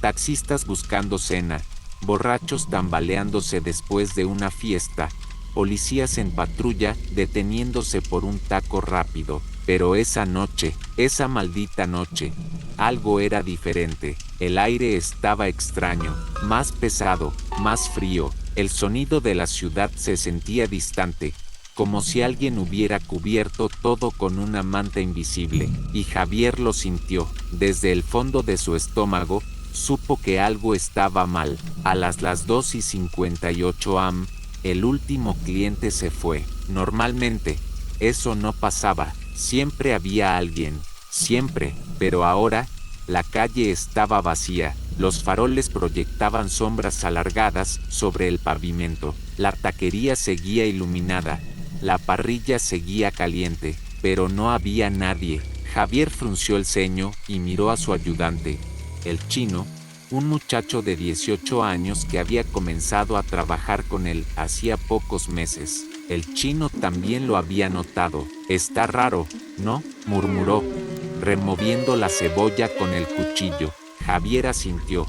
taxistas buscando cena, borrachos tambaleándose después de una fiesta, policías en patrulla deteniéndose por un taco rápido. Pero esa noche, esa maldita noche, algo era diferente. El aire estaba extraño, más pesado, más frío. El sonido de la ciudad se sentía distante, como si alguien hubiera cubierto todo con una manta invisible, y Javier lo sintió. Desde el fondo de su estómago, supo que algo estaba mal. A las 2:58 am, el último cliente se fue. Normalmente, eso no pasaba, siempre había alguien, siempre, pero ahora, la calle estaba vacía. Los faroles proyectaban sombras alargadas sobre el pavimento. La taquería seguía iluminada. La parrilla seguía caliente, pero no había nadie. Javier frunció el ceño y miró a su ayudante, el chino, un muchacho de 18 años que había comenzado a trabajar con él hacía pocos meses. El chino también lo había notado. «Está raro, ¿no?», murmuró, removiendo la cebolla con el cuchillo. Javier asintió.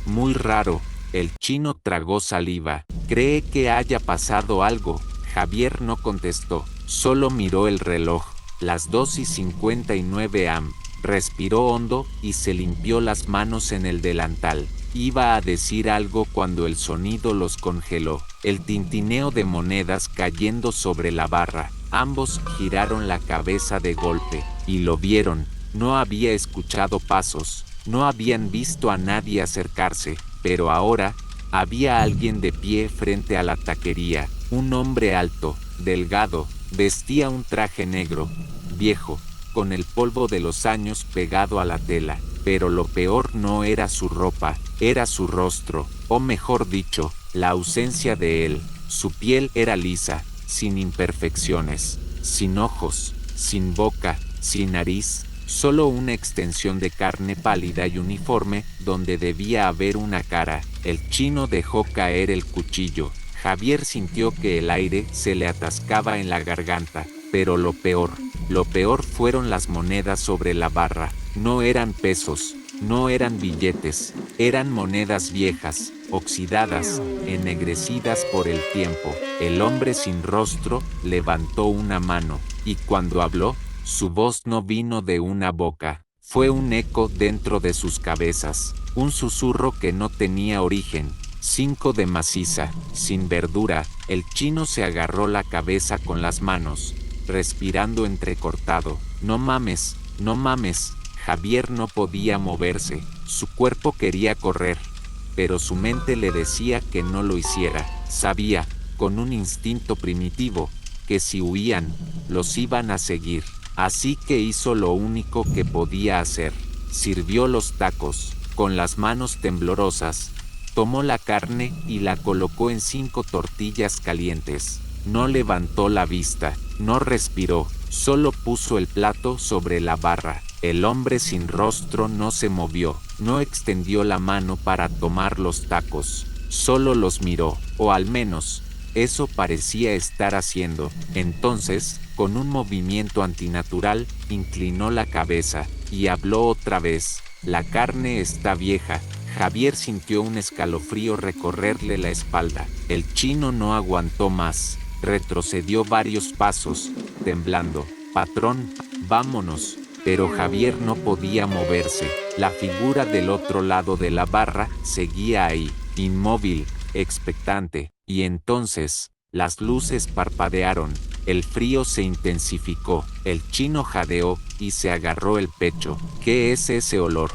«Muy raro». El chino tragó saliva. «¿Cree que haya pasado algo?». Javier no contestó, solo miró el reloj. Las 2:59 am. Respiró hondo y se limpió las manos en el delantal. Iba a decir algo cuando el sonido los congeló. El tintineo de monedas cayendo sobre la barra. Ambos giraron la cabeza de golpe, y lo vieron. No había escuchado pasos, no habían visto a nadie acercarse. Pero ahora, había alguien de pie frente a la taquería, un hombre alto, delgado, vestía un traje negro, viejo, con el polvo de los años pegado a la tela. Pero lo peor no era su ropa, era su rostro, o mejor dicho, la ausencia de él. Su piel era lisa, sin imperfecciones, sin ojos, sin boca, sin nariz, solo una extensión de carne pálida y uniforme donde debía haber una cara. El chino dejó caer el cuchillo. Javier sintió que el aire se le atascaba en la garganta, pero lo peor fueron las monedas sobre la barra. No eran pesos, no eran billetes, eran monedas viejas, oxidadas, ennegrecidas por el tiempo. El hombre sin rostro levantó una mano, y cuando habló, su voz no vino de una boca, fue un eco dentro de sus cabezas, un susurro que no tenía origen. 5 de maciza, sin verdura. El chino se agarró la cabeza con las manos, respirando entrecortado. No mames, no mames. Javier no podía moverse, su cuerpo quería correr, pero su mente le decía que no lo hiciera. Sabía, con un instinto primitivo, que si huían, los iban a seguir. Así que hizo lo único que podía hacer. Sirvió los tacos, con las manos temblorosas. Tomó la carne y la colocó en 5 tortillas calientes. No levantó la vista, no respiró, solo puso el plato sobre la barra. El hombre sin rostro no se movió, no extendió la mano para tomar los tacos, solo los miró, o al menos, eso parecía estar haciendo. Entonces, con un movimiento antinatural, inclinó la cabeza, y habló otra vez. La carne está vieja. Javier sintió un escalofrío recorrerle la espalda. El chino no aguantó más, retrocedió varios pasos, temblando. Patrón, vámonos. Pero Javier no podía moverse. La figura del otro lado de la barra seguía ahí, inmóvil, expectante. Y entonces, las luces parpadearon, el frío se intensificó, el chino jadeó y se agarró el pecho. ¿Qué es ese olor?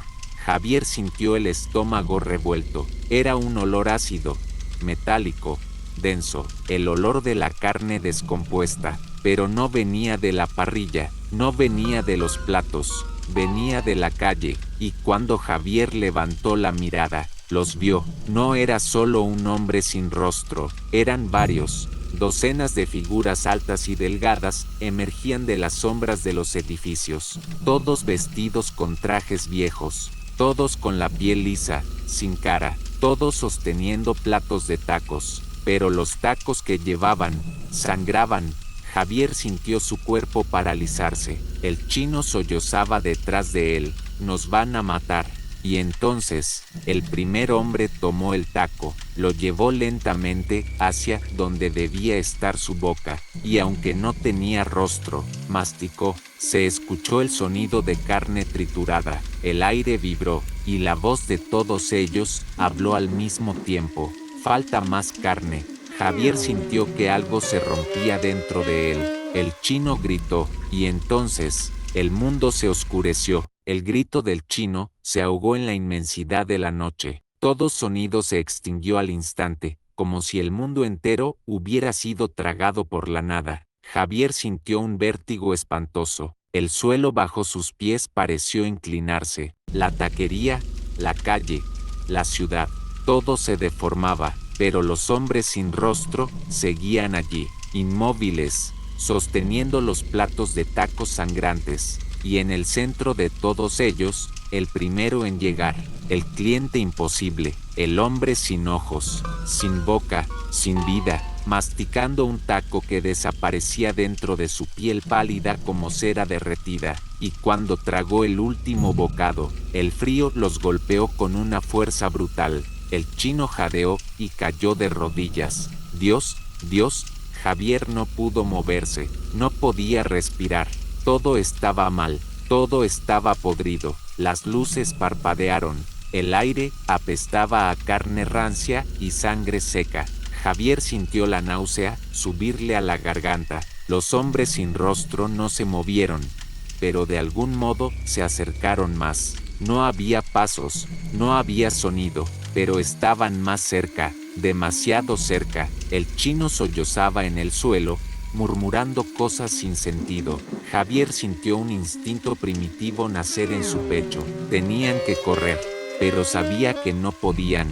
Javier sintió el estómago revuelto. Era un olor ácido, metálico, denso, el olor de la carne descompuesta, pero no venía de la parrilla, no venía de los platos, venía de la calle, y cuando Javier levantó la mirada, los vio. No era solo un hombre sin rostro, eran varios. Docenas de figuras altas y delgadas emergían de las sombras de los edificios, todos vestidos con trajes viejos, todos con la piel lisa, sin cara, todos sosteniendo platos de tacos, pero los tacos que llevaban, sangraban. Javier sintió su cuerpo paralizarse, el chino sollozaba detrás de él, nos van a matar. Y entonces, el primer hombre tomó el taco, lo llevó lentamente hacia donde debía estar su boca, y aunque no tenía rostro, masticó. Se escuchó el sonido de carne triturada, el aire vibró, y la voz de todos ellos habló al mismo tiempo. Falta más carne. Javier sintió que algo se rompía dentro de él. El chino gritó, y entonces, el mundo se oscureció. El grito del chino se ahogó en la inmensidad de la noche. Todo sonido se extinguió al instante, como si el mundo entero hubiera sido tragado por la nada. Javier sintió un vértigo espantoso. El suelo bajo sus pies pareció inclinarse. La taquería, la calle, la ciudad, todo se deformaba, pero los hombres sin rostro seguían allí, inmóviles, sosteniendo los platos de tacos sangrantes. Y en el centro de todos ellos, el primero en llegar, el cliente imposible, el hombre sin ojos, sin boca, sin vida, masticando un taco que desaparecía dentro de su piel pálida como cera derretida, y cuando tragó el último bocado, el frío los golpeó con una fuerza brutal. El chino jadeó y cayó de rodillas. Dios, Dios, Javier no pudo moverse, no podía respirar. Todo estaba mal, todo estaba podrido, las luces parpadearon, el aire apestaba a carne rancia y sangre seca. Javier sintió la náusea subirle a la garganta. Los hombres sin rostro no se movieron, pero de algún modo se acercaron más. No había pasos, no había sonido, pero estaban más cerca, demasiado cerca. El chino sollozaba en el suelo, murmurando cosas sin sentido. Javier sintió un instinto primitivo nacer en su pecho. Tenían que correr, pero sabía que no podían.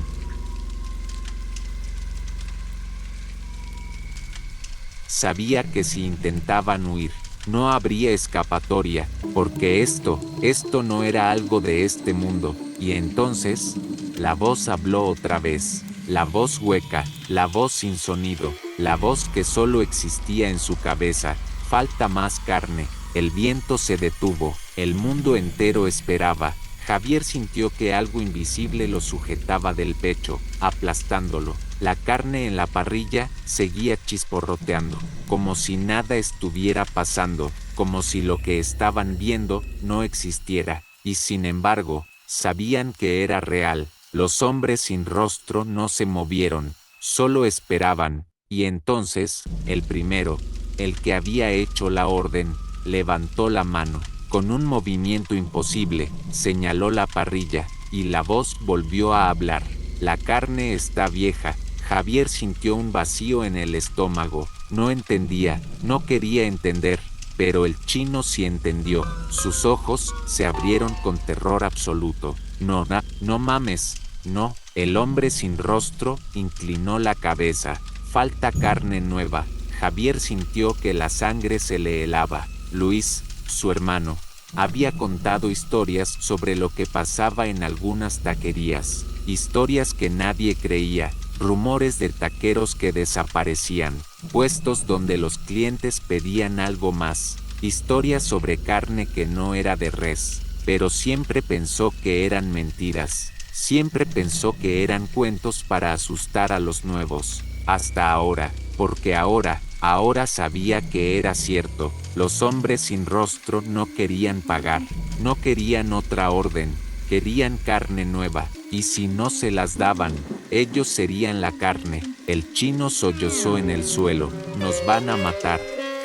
Sabía que si intentaban huir, no habría escapatoria, porque esto no era algo de este mundo. Y entonces, la voz habló otra vez. La voz hueca, la voz sin sonido, la voz que solo existía en su cabeza. Falta más carne. El viento se detuvo, el mundo entero esperaba. Javier sintió que algo invisible lo sujetaba del pecho, aplastándolo. La carne en la parrilla seguía chisporroteando, como si nada estuviera pasando, como si lo que estaban viendo no existiera, y sin embargo, sabían que era real. Los hombres sin rostro no se movieron, solo esperaban, y entonces, el primero, el que había hecho la orden, levantó la mano. Con un movimiento imposible, señaló la parrilla, y la voz volvió a hablar. La carne está vieja. Javier sintió un vacío en el estómago. No entendía, no quería entender, pero el chino sí entendió. Sus ojos se abrieron con terror absoluto. No mames, no. El hombre sin rostro inclinó la cabeza. Falta carne nueva. Javier sintió que la sangre se le helaba. Luis, su hermano, había contado historias sobre lo que pasaba en algunas taquerías, historias que nadie creía, rumores de taqueros que desaparecían, puestos donde los clientes pedían algo más, historias sobre carne que no era de res, pero siempre pensó que eran mentiras, siempre pensó que eran cuentos para asustar a los nuevos, hasta ahora, porque ahora sabía que era cierto. Los hombres sin rostro no querían pagar, no querían otra orden, querían carne nueva, y si no se las daban, ellos serían la carne. El chino sollozó en el suelo. Nos van a matar.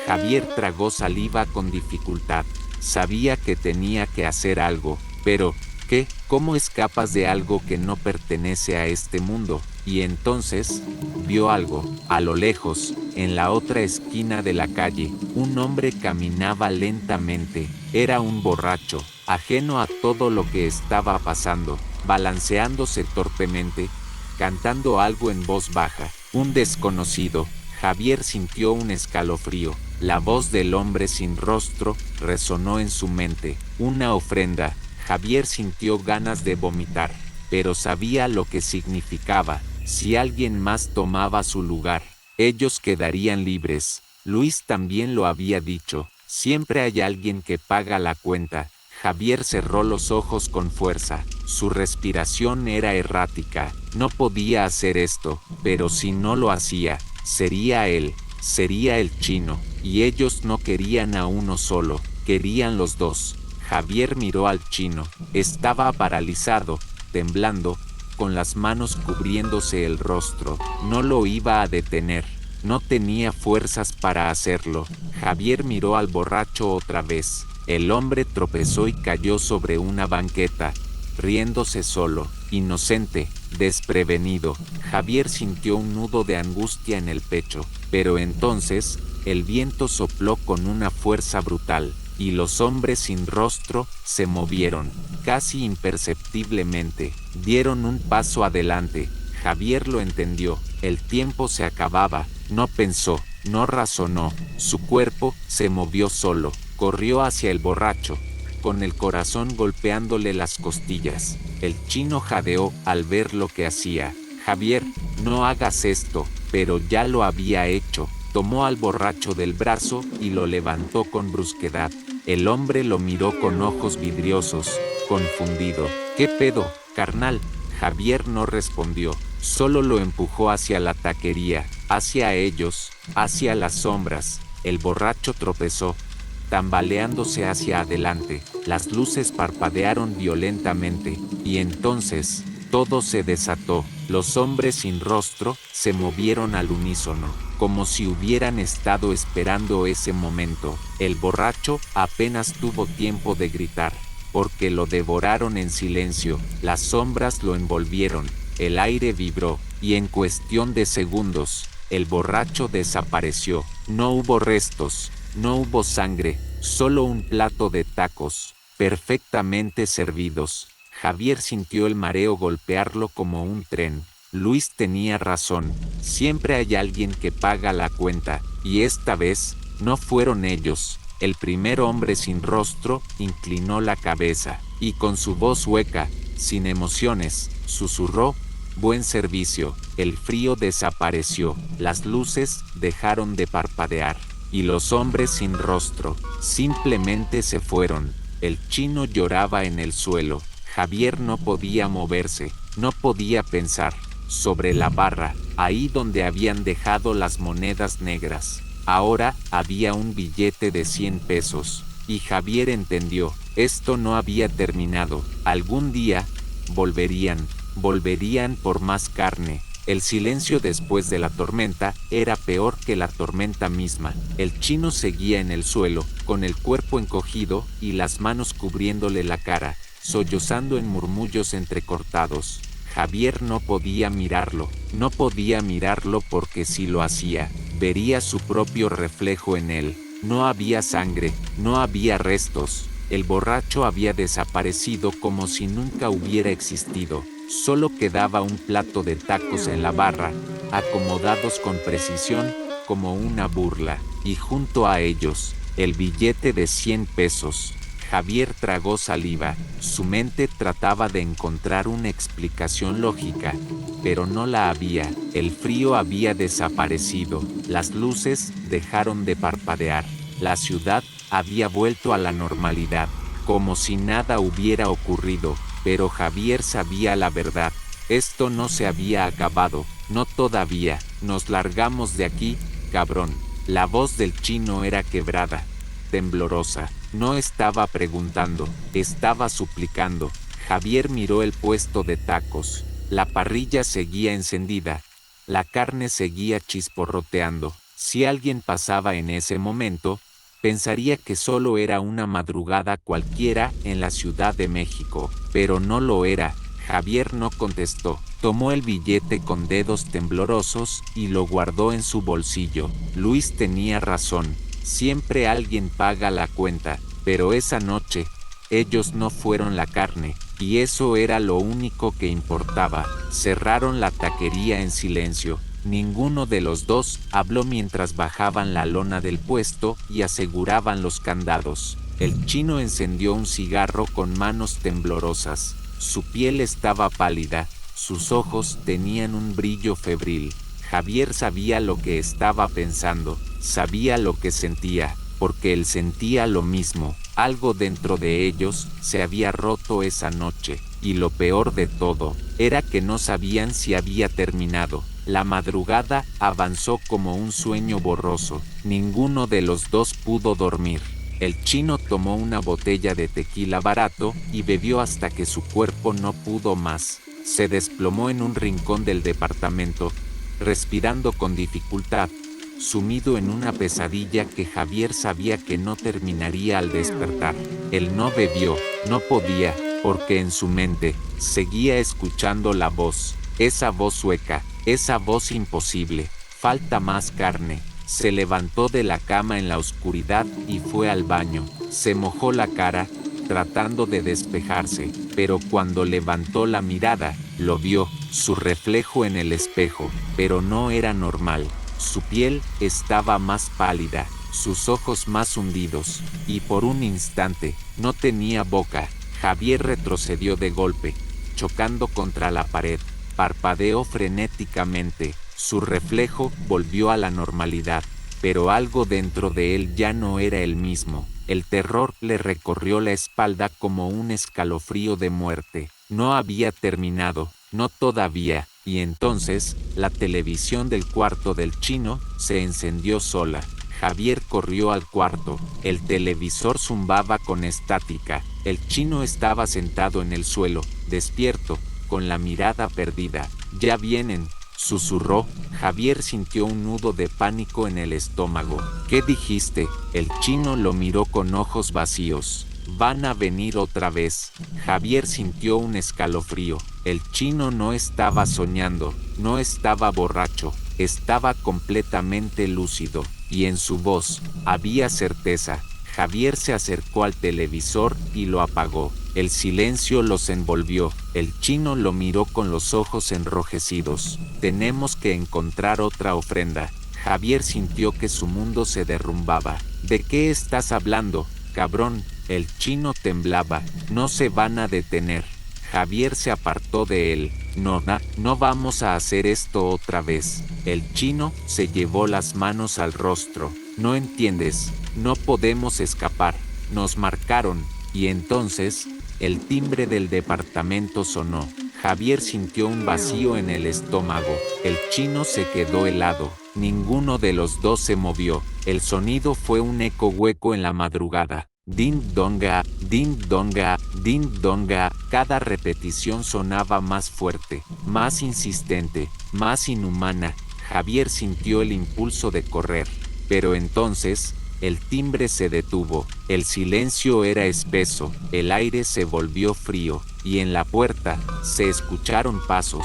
Javier tragó saliva con dificultad. Sabía que tenía que hacer algo, pero ¿qué? ¿Cómo escapas de algo que no pertenece a este mundo? Y entonces, vio algo. A lo lejos, en la otra esquina de la calle, un hombre caminaba lentamente. Era un borracho, ajeno a todo lo que estaba pasando, balanceándose torpemente, cantando algo en voz baja. Un desconocido. Javier sintió un escalofrío. La voz del hombre sin rostro resonó en su mente. Una ofrenda. Javier sintió ganas de vomitar, pero sabía lo que significaba. Si alguien más tomaba su lugar, ellos quedarían libres. Luis también lo había dicho. Siempre hay alguien que paga la cuenta. Javier cerró los ojos con fuerza. Su respiración era errática. No podía hacer esto, pero si no lo hacía, sería él, sería el chino. Y ellos no querían a uno solo, querían los dos. Javier miró al chino. Estaba paralizado, temblando, con las manos cubriéndose el rostro. No lo iba a detener. No tenía fuerzas para hacerlo. Javier miró al borracho otra vez. El hombre tropezó y cayó sobre una banqueta, riéndose solo, inocente, desprevenido. Javier sintió un nudo de angustia en el pecho, pero entonces, el viento sopló con una fuerza brutal, y los hombres sin rostro se movieron, casi imperceptiblemente, dieron un paso adelante. Javier lo entendió, el tiempo se acababa, no pensó, no razonó, su cuerpo se movió solo, corrió hacia el borracho, con el corazón golpeándole las costillas. El chino jadeó al ver lo que hacía. Javier, no hagas esto, pero ya lo había hecho. Tomó al borracho del brazo y lo levantó con brusquedad. El hombre lo miró con ojos vidriosos, confundido. ¿Qué pedo, carnal? Javier no respondió, solo lo empujó hacia la taquería, hacia ellos, hacia las sombras. El borracho tropezó, tambaleándose hacia adelante. Las luces parpadearon violentamente, y entonces, todo se desató. Los hombres sin rostro se movieron al unísono, como si hubieran estado esperando ese momento. El borracho apenas tuvo tiempo de gritar, porque lo devoraron en silencio. Las sombras lo envolvieron, el aire vibró, y en cuestión de segundos, el borracho desapareció. No hubo restos, no hubo sangre, solo un plato de tacos, perfectamente servidos. Javier sintió el mareo golpearlo como un tren. Luis tenía razón, siempre hay alguien que paga la cuenta, y esta vez, no fueron ellos. El primer hombre sin rostro inclinó la cabeza, y con su voz hueca, sin emociones, susurró: buen servicio. El frío desapareció, las luces dejaron de parpadear, y los hombres sin rostro simplemente se fueron. El chino lloraba en el suelo. Javier no podía moverse, no podía pensar. Sobre la barra, ahí donde habían dejado las monedas negras, ahora había un billete de 100 pesos, y Javier entendió, esto no había terminado. Algún día, volverían por más carne. El silencio después de la tormenta era peor que la tormenta misma. El chino seguía en el suelo, con el cuerpo encogido y las manos cubriéndole la cara, sollozando en murmullos entrecortados. Javier no podía mirarlo porque si lo hacía, vería su propio reflejo en él. No había sangre, no había restos. El borracho había desaparecido como si nunca hubiera existido. Solo quedaba un plato de tacos en la barra, acomodados con precisión, como una burla, y junto a ellos, el billete de 100 pesos. Javier tragó saliva, su mente trataba de encontrar una explicación lógica, pero no la había. El frío había desaparecido, las luces dejaron de parpadear, la ciudad había vuelto a la normalidad, como si nada hubiera ocurrido, pero Javier sabía la verdad. Esto no se había acabado, no todavía. Nos largamos de aquí, cabrón. La voz del chino era quebrada, temblorosa. No estaba preguntando, estaba suplicando. Javier miró el puesto de tacos. La parrilla seguía encendida. La carne seguía chisporroteando. Si alguien pasaba en ese momento, pensaría que solo era una madrugada cualquiera en la Ciudad de México, pero no lo era. Javier no contestó. Tomó el billete con dedos temblorosos y lo guardó en su bolsillo. Luis tenía razón. Siempre alguien paga la cuenta, pero esa noche, ellos no fueron la carne, y eso era lo único que importaba. Cerraron la taquería en silencio. Ninguno de los dos habló mientras bajaban la lona del puesto y aseguraban los candados. El chino encendió un cigarro con manos temblorosas. Su piel estaba pálida, sus ojos tenían un brillo febril. Javier sabía lo que estaba pensando, sabía lo que sentía, porque él sentía lo mismo. Algo dentro de ellos se había roto esa noche, y lo peor de todo, era que no sabían si había terminado. La madrugada avanzó como un sueño borroso. Ninguno de los dos pudo dormir. El chino tomó una botella de tequila barato y bebió hasta que su cuerpo no pudo más. Se desplomó en un rincón del departamento, respirando con dificultad, sumido en una pesadilla que Javier sabía que no terminaría al despertar. Él no bebió, no podía, porque en su mente seguía escuchando la voz, esa voz hueca, esa voz imposible. Falta más carne. Se levantó de la cama en la oscuridad y fue al baño. Se mojó la cara, tratando de despejarse, pero cuando levantó la mirada, lo vio, su reflejo en el espejo, pero no era normal. Su piel estaba más pálida, sus ojos más hundidos, y por un instante, no tenía boca. Javier retrocedió de golpe, chocando contra la pared. Parpadeó frenéticamente. Su reflejo volvió a la normalidad, pero algo dentro de él ya no era el mismo. El terror le recorrió la espalda como un escalofrío de muerte. No había terminado, no todavía, y entonces, la televisión del cuarto del chino se encendió sola. Javier corrió al cuarto. El televisor zumbaba con estática. El chino estaba sentado en el suelo, despierto, con la mirada perdida. «Ya vienen», susurró. Javier sintió un nudo de pánico en el estómago. «¿Qué dijiste?». El chino lo miró con ojos vacíos. van a venir otra vez. Javier sintió un escalofrío. El chino no estaba soñando, no estaba borracho, estaba completamente lúcido, y en su voz había certeza. Javier se acercó al televisor y lo apagó. El silencio los envolvió. El chino lo miró con los ojos enrojecidos. Tenemos que encontrar otra ofrenda. Javier sintió que su mundo se derrumbaba. ¿De qué estás hablando, cabrón? El chino temblaba. No se van a detener. Javier se apartó de él. No vamos a hacer esto otra vez. El chino se llevó las manos al rostro. No entiendes, no podemos escapar. Nos marcaron. Y entonces, el timbre del departamento sonó. Javier sintió un vacío en el estómago. El chino se quedó helado. Ninguno de los dos se movió. El sonido fue un eco hueco en la madrugada. Ding donga, ding donga, ding donga. Cada repetición sonaba más fuerte, más insistente, más inhumana. Javier sintió el impulso de correr. Pero entonces, el timbre se detuvo. El silencio era espeso, el aire se volvió frío, y en la puerta se escucharon pasos.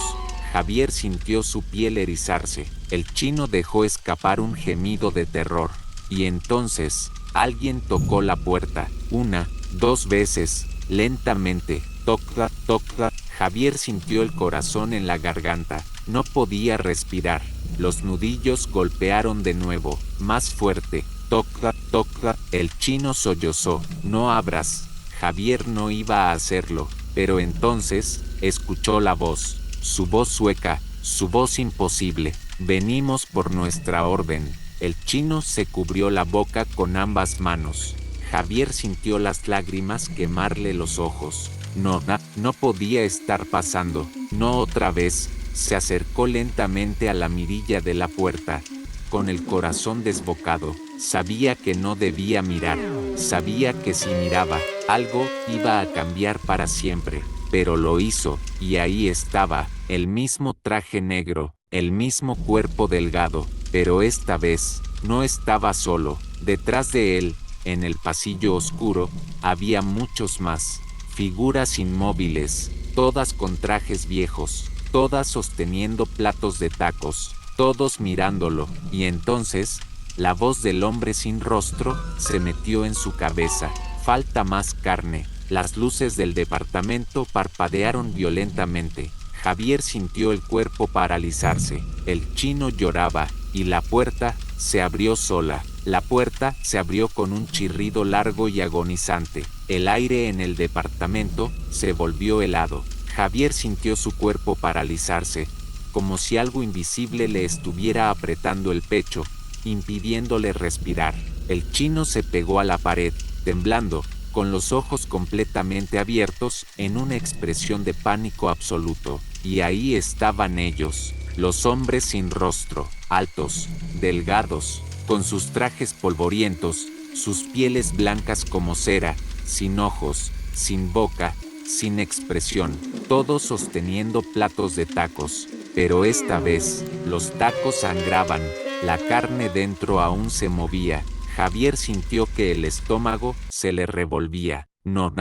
Javier sintió su piel erizarse. El chino dejó escapar un gemido de terror. Y entonces, alguien tocó la puerta, 1, 2 veces, lentamente, toca, toca. Javier sintió el corazón en la garganta, no podía respirar. Los nudillos golpearon de nuevo, más fuerte, toca, toca. El chino sollozó, no abras. Javier no iba a hacerlo, pero entonces, escuchó la voz, su voz sueca, su voz imposible. Venimos por nuestra orden. El chino se cubrió la boca con ambas manos. Javier sintió las lágrimas quemarle los ojos. No podía estar pasando. No otra vez. Se acercó lentamente a la mirilla de la puerta. Con el corazón desbocado, sabía que no debía mirar. Sabía que si miraba, algo iba a cambiar para siempre. Pero lo hizo, y ahí estaba, el mismo traje negro, el mismo cuerpo delgado. Pero esta vez, no estaba solo. Detrás de él, en el pasillo oscuro, había muchos más. Figuras inmóviles, todas con trajes viejos, todas sosteniendo platos de tacos, todos mirándolo. Y entonces, la voz del hombre sin rostro se metió en su cabeza. Falta más carne. Las luces del departamento parpadearon violentamente. Javier sintió el cuerpo paralizarse. El chino lloraba, y la puerta se abrió sola. La puerta se abrió con un chirrido largo y agonizante. El aire en el departamento se volvió helado. Javier sintió su cuerpo paralizarse, como si algo invisible le estuviera apretando el pecho, impidiéndole respirar. El chino se pegó a la pared, temblando, con los ojos completamente abiertos, en una expresión de pánico absoluto. Y ahí estaban ellos, los hombres sin rostro, altos, delgados, con sus trajes polvorientos, sus pieles blancas como cera, sin ojos, sin boca, sin expresión, todos sosteniendo platos de tacos. Pero esta vez, los tacos sangraban, la carne dentro aún se movía. Javier sintió que el estómago se le revolvía. No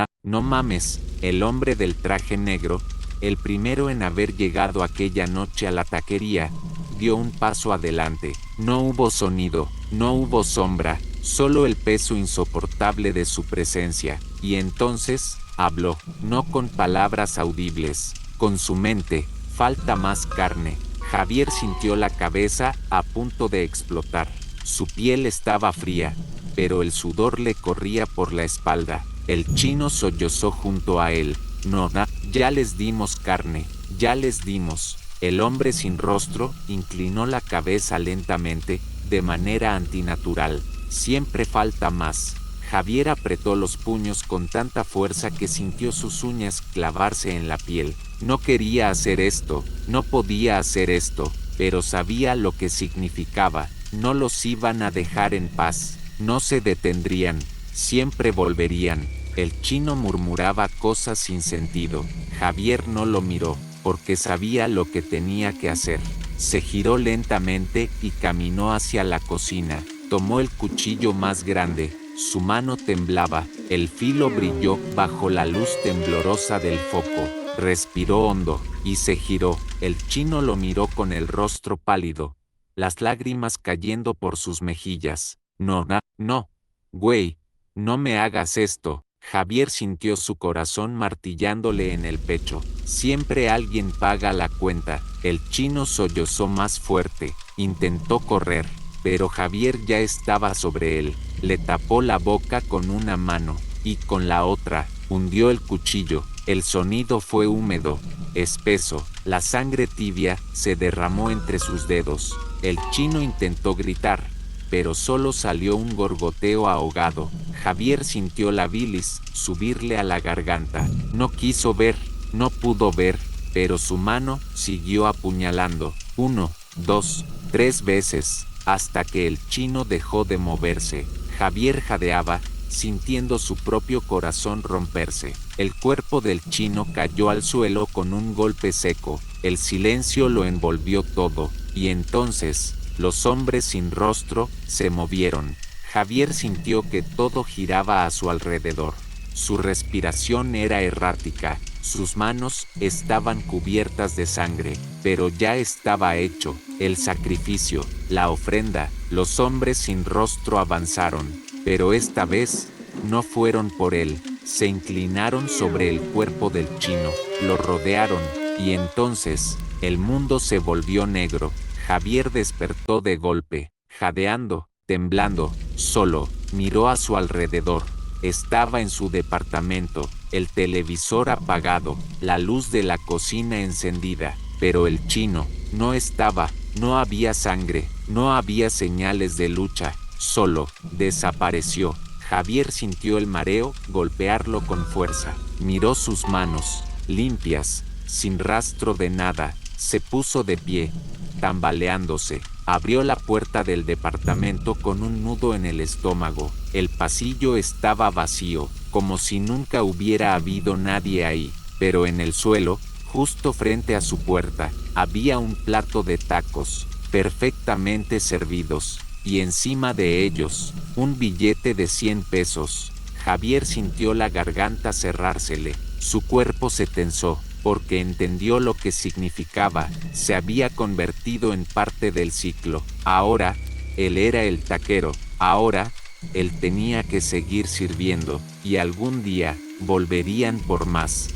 mames, el hombre del traje negro, el primero en haber llegado aquella noche a la taquería, dio un paso adelante. No hubo sonido, no hubo sombra, solo el peso insoportable de su presencia. Y entonces, habló, no con palabras audibles, con su mente. Falta más carne. Javier sintió la cabeza a punto de explotar. Su piel estaba fría, pero el sudor le corría por la espalda. El chino sollozó junto a él. Ya les dimos carne, ya les dimos. El hombre sin rostro inclinó la cabeza lentamente, de manera antinatural. Siempre falta más. Javier apretó los puños con tanta fuerza que sintió sus uñas clavarse en la piel. No quería hacer esto, no podía hacer esto, pero sabía lo que significaba. No los iban a dejar en paz, no se detendrían, siempre volverían. El chino murmuraba cosas sin sentido. Javier no lo miró, porque sabía lo que tenía que hacer. Se giró lentamente y caminó hacia la cocina. Tomó el cuchillo más grande, Su mano temblaba, el filo brilló bajo la luz temblorosa del foco. Respiró hondo, y se giró. El chino lo miró con el rostro pálido, las lágrimas cayendo por sus mejillas. No, güey, no me hagas esto. Javier sintió su corazón martillándole en el pecho. Siempre alguien paga la cuenta. El chino sollozó más fuerte. Intentó correr, pero Javier ya estaba sobre él. Le tapó la boca con una mano, y con la otra, hundió el cuchillo. El sonido fue húmedo, espeso. La sangre tibia se derramó entre sus dedos. El chino intentó gritar, pero solo salió un gorgoteo ahogado. Javier sintió la bilis subirle a la garganta. No quiso ver, no pudo ver, pero su mano siguió apuñalando. 1, 2, 3 veces, hasta que el chino dejó de moverse. Javier jadeaba, sintiendo su propio corazón romperse. El cuerpo del chino cayó al suelo con un golpe seco. El silencio lo envolvió todo, y entonces, los hombres sin rostro se movieron. Javier sintió que todo giraba a su alrededor. Su respiración era errática, sus manos estaban cubiertas de sangre, pero ya estaba hecho. El sacrificio, la ofrenda. Los hombres sin rostro avanzaron, pero esta vez no fueron por él. Se inclinaron sobre el cuerpo del chino, lo rodearon, y entonces, el mundo se volvió negro. Javier despertó de golpe, jadeando, temblando, solo. Miró a su alrededor. Estaba en su departamento, el televisor apagado, la luz de la cocina encendida, pero el chino no estaba. No había sangre, no había señales de lucha, solo desapareció. Javier sintió el mareo golpearlo con fuerza. Miró sus manos, limpias, sin rastro de nada. Se puso de pie, tambaleándose. Abrió la puerta del departamento con un nudo en el estómago. El pasillo estaba vacío, como si nunca hubiera habido nadie ahí. Pero en el suelo, justo frente a su puerta, había un plato de tacos, perfectamente servidos, y encima de ellos, un billete de 100 pesos. Javier sintió la garganta cerrársele. Su cuerpo se tensó, porque entendió lo que significaba. Se había convertido en parte del ciclo. Ahora, él era el taquero. Ahora, él tenía que seguir sirviendo, y algún día, volverían por más.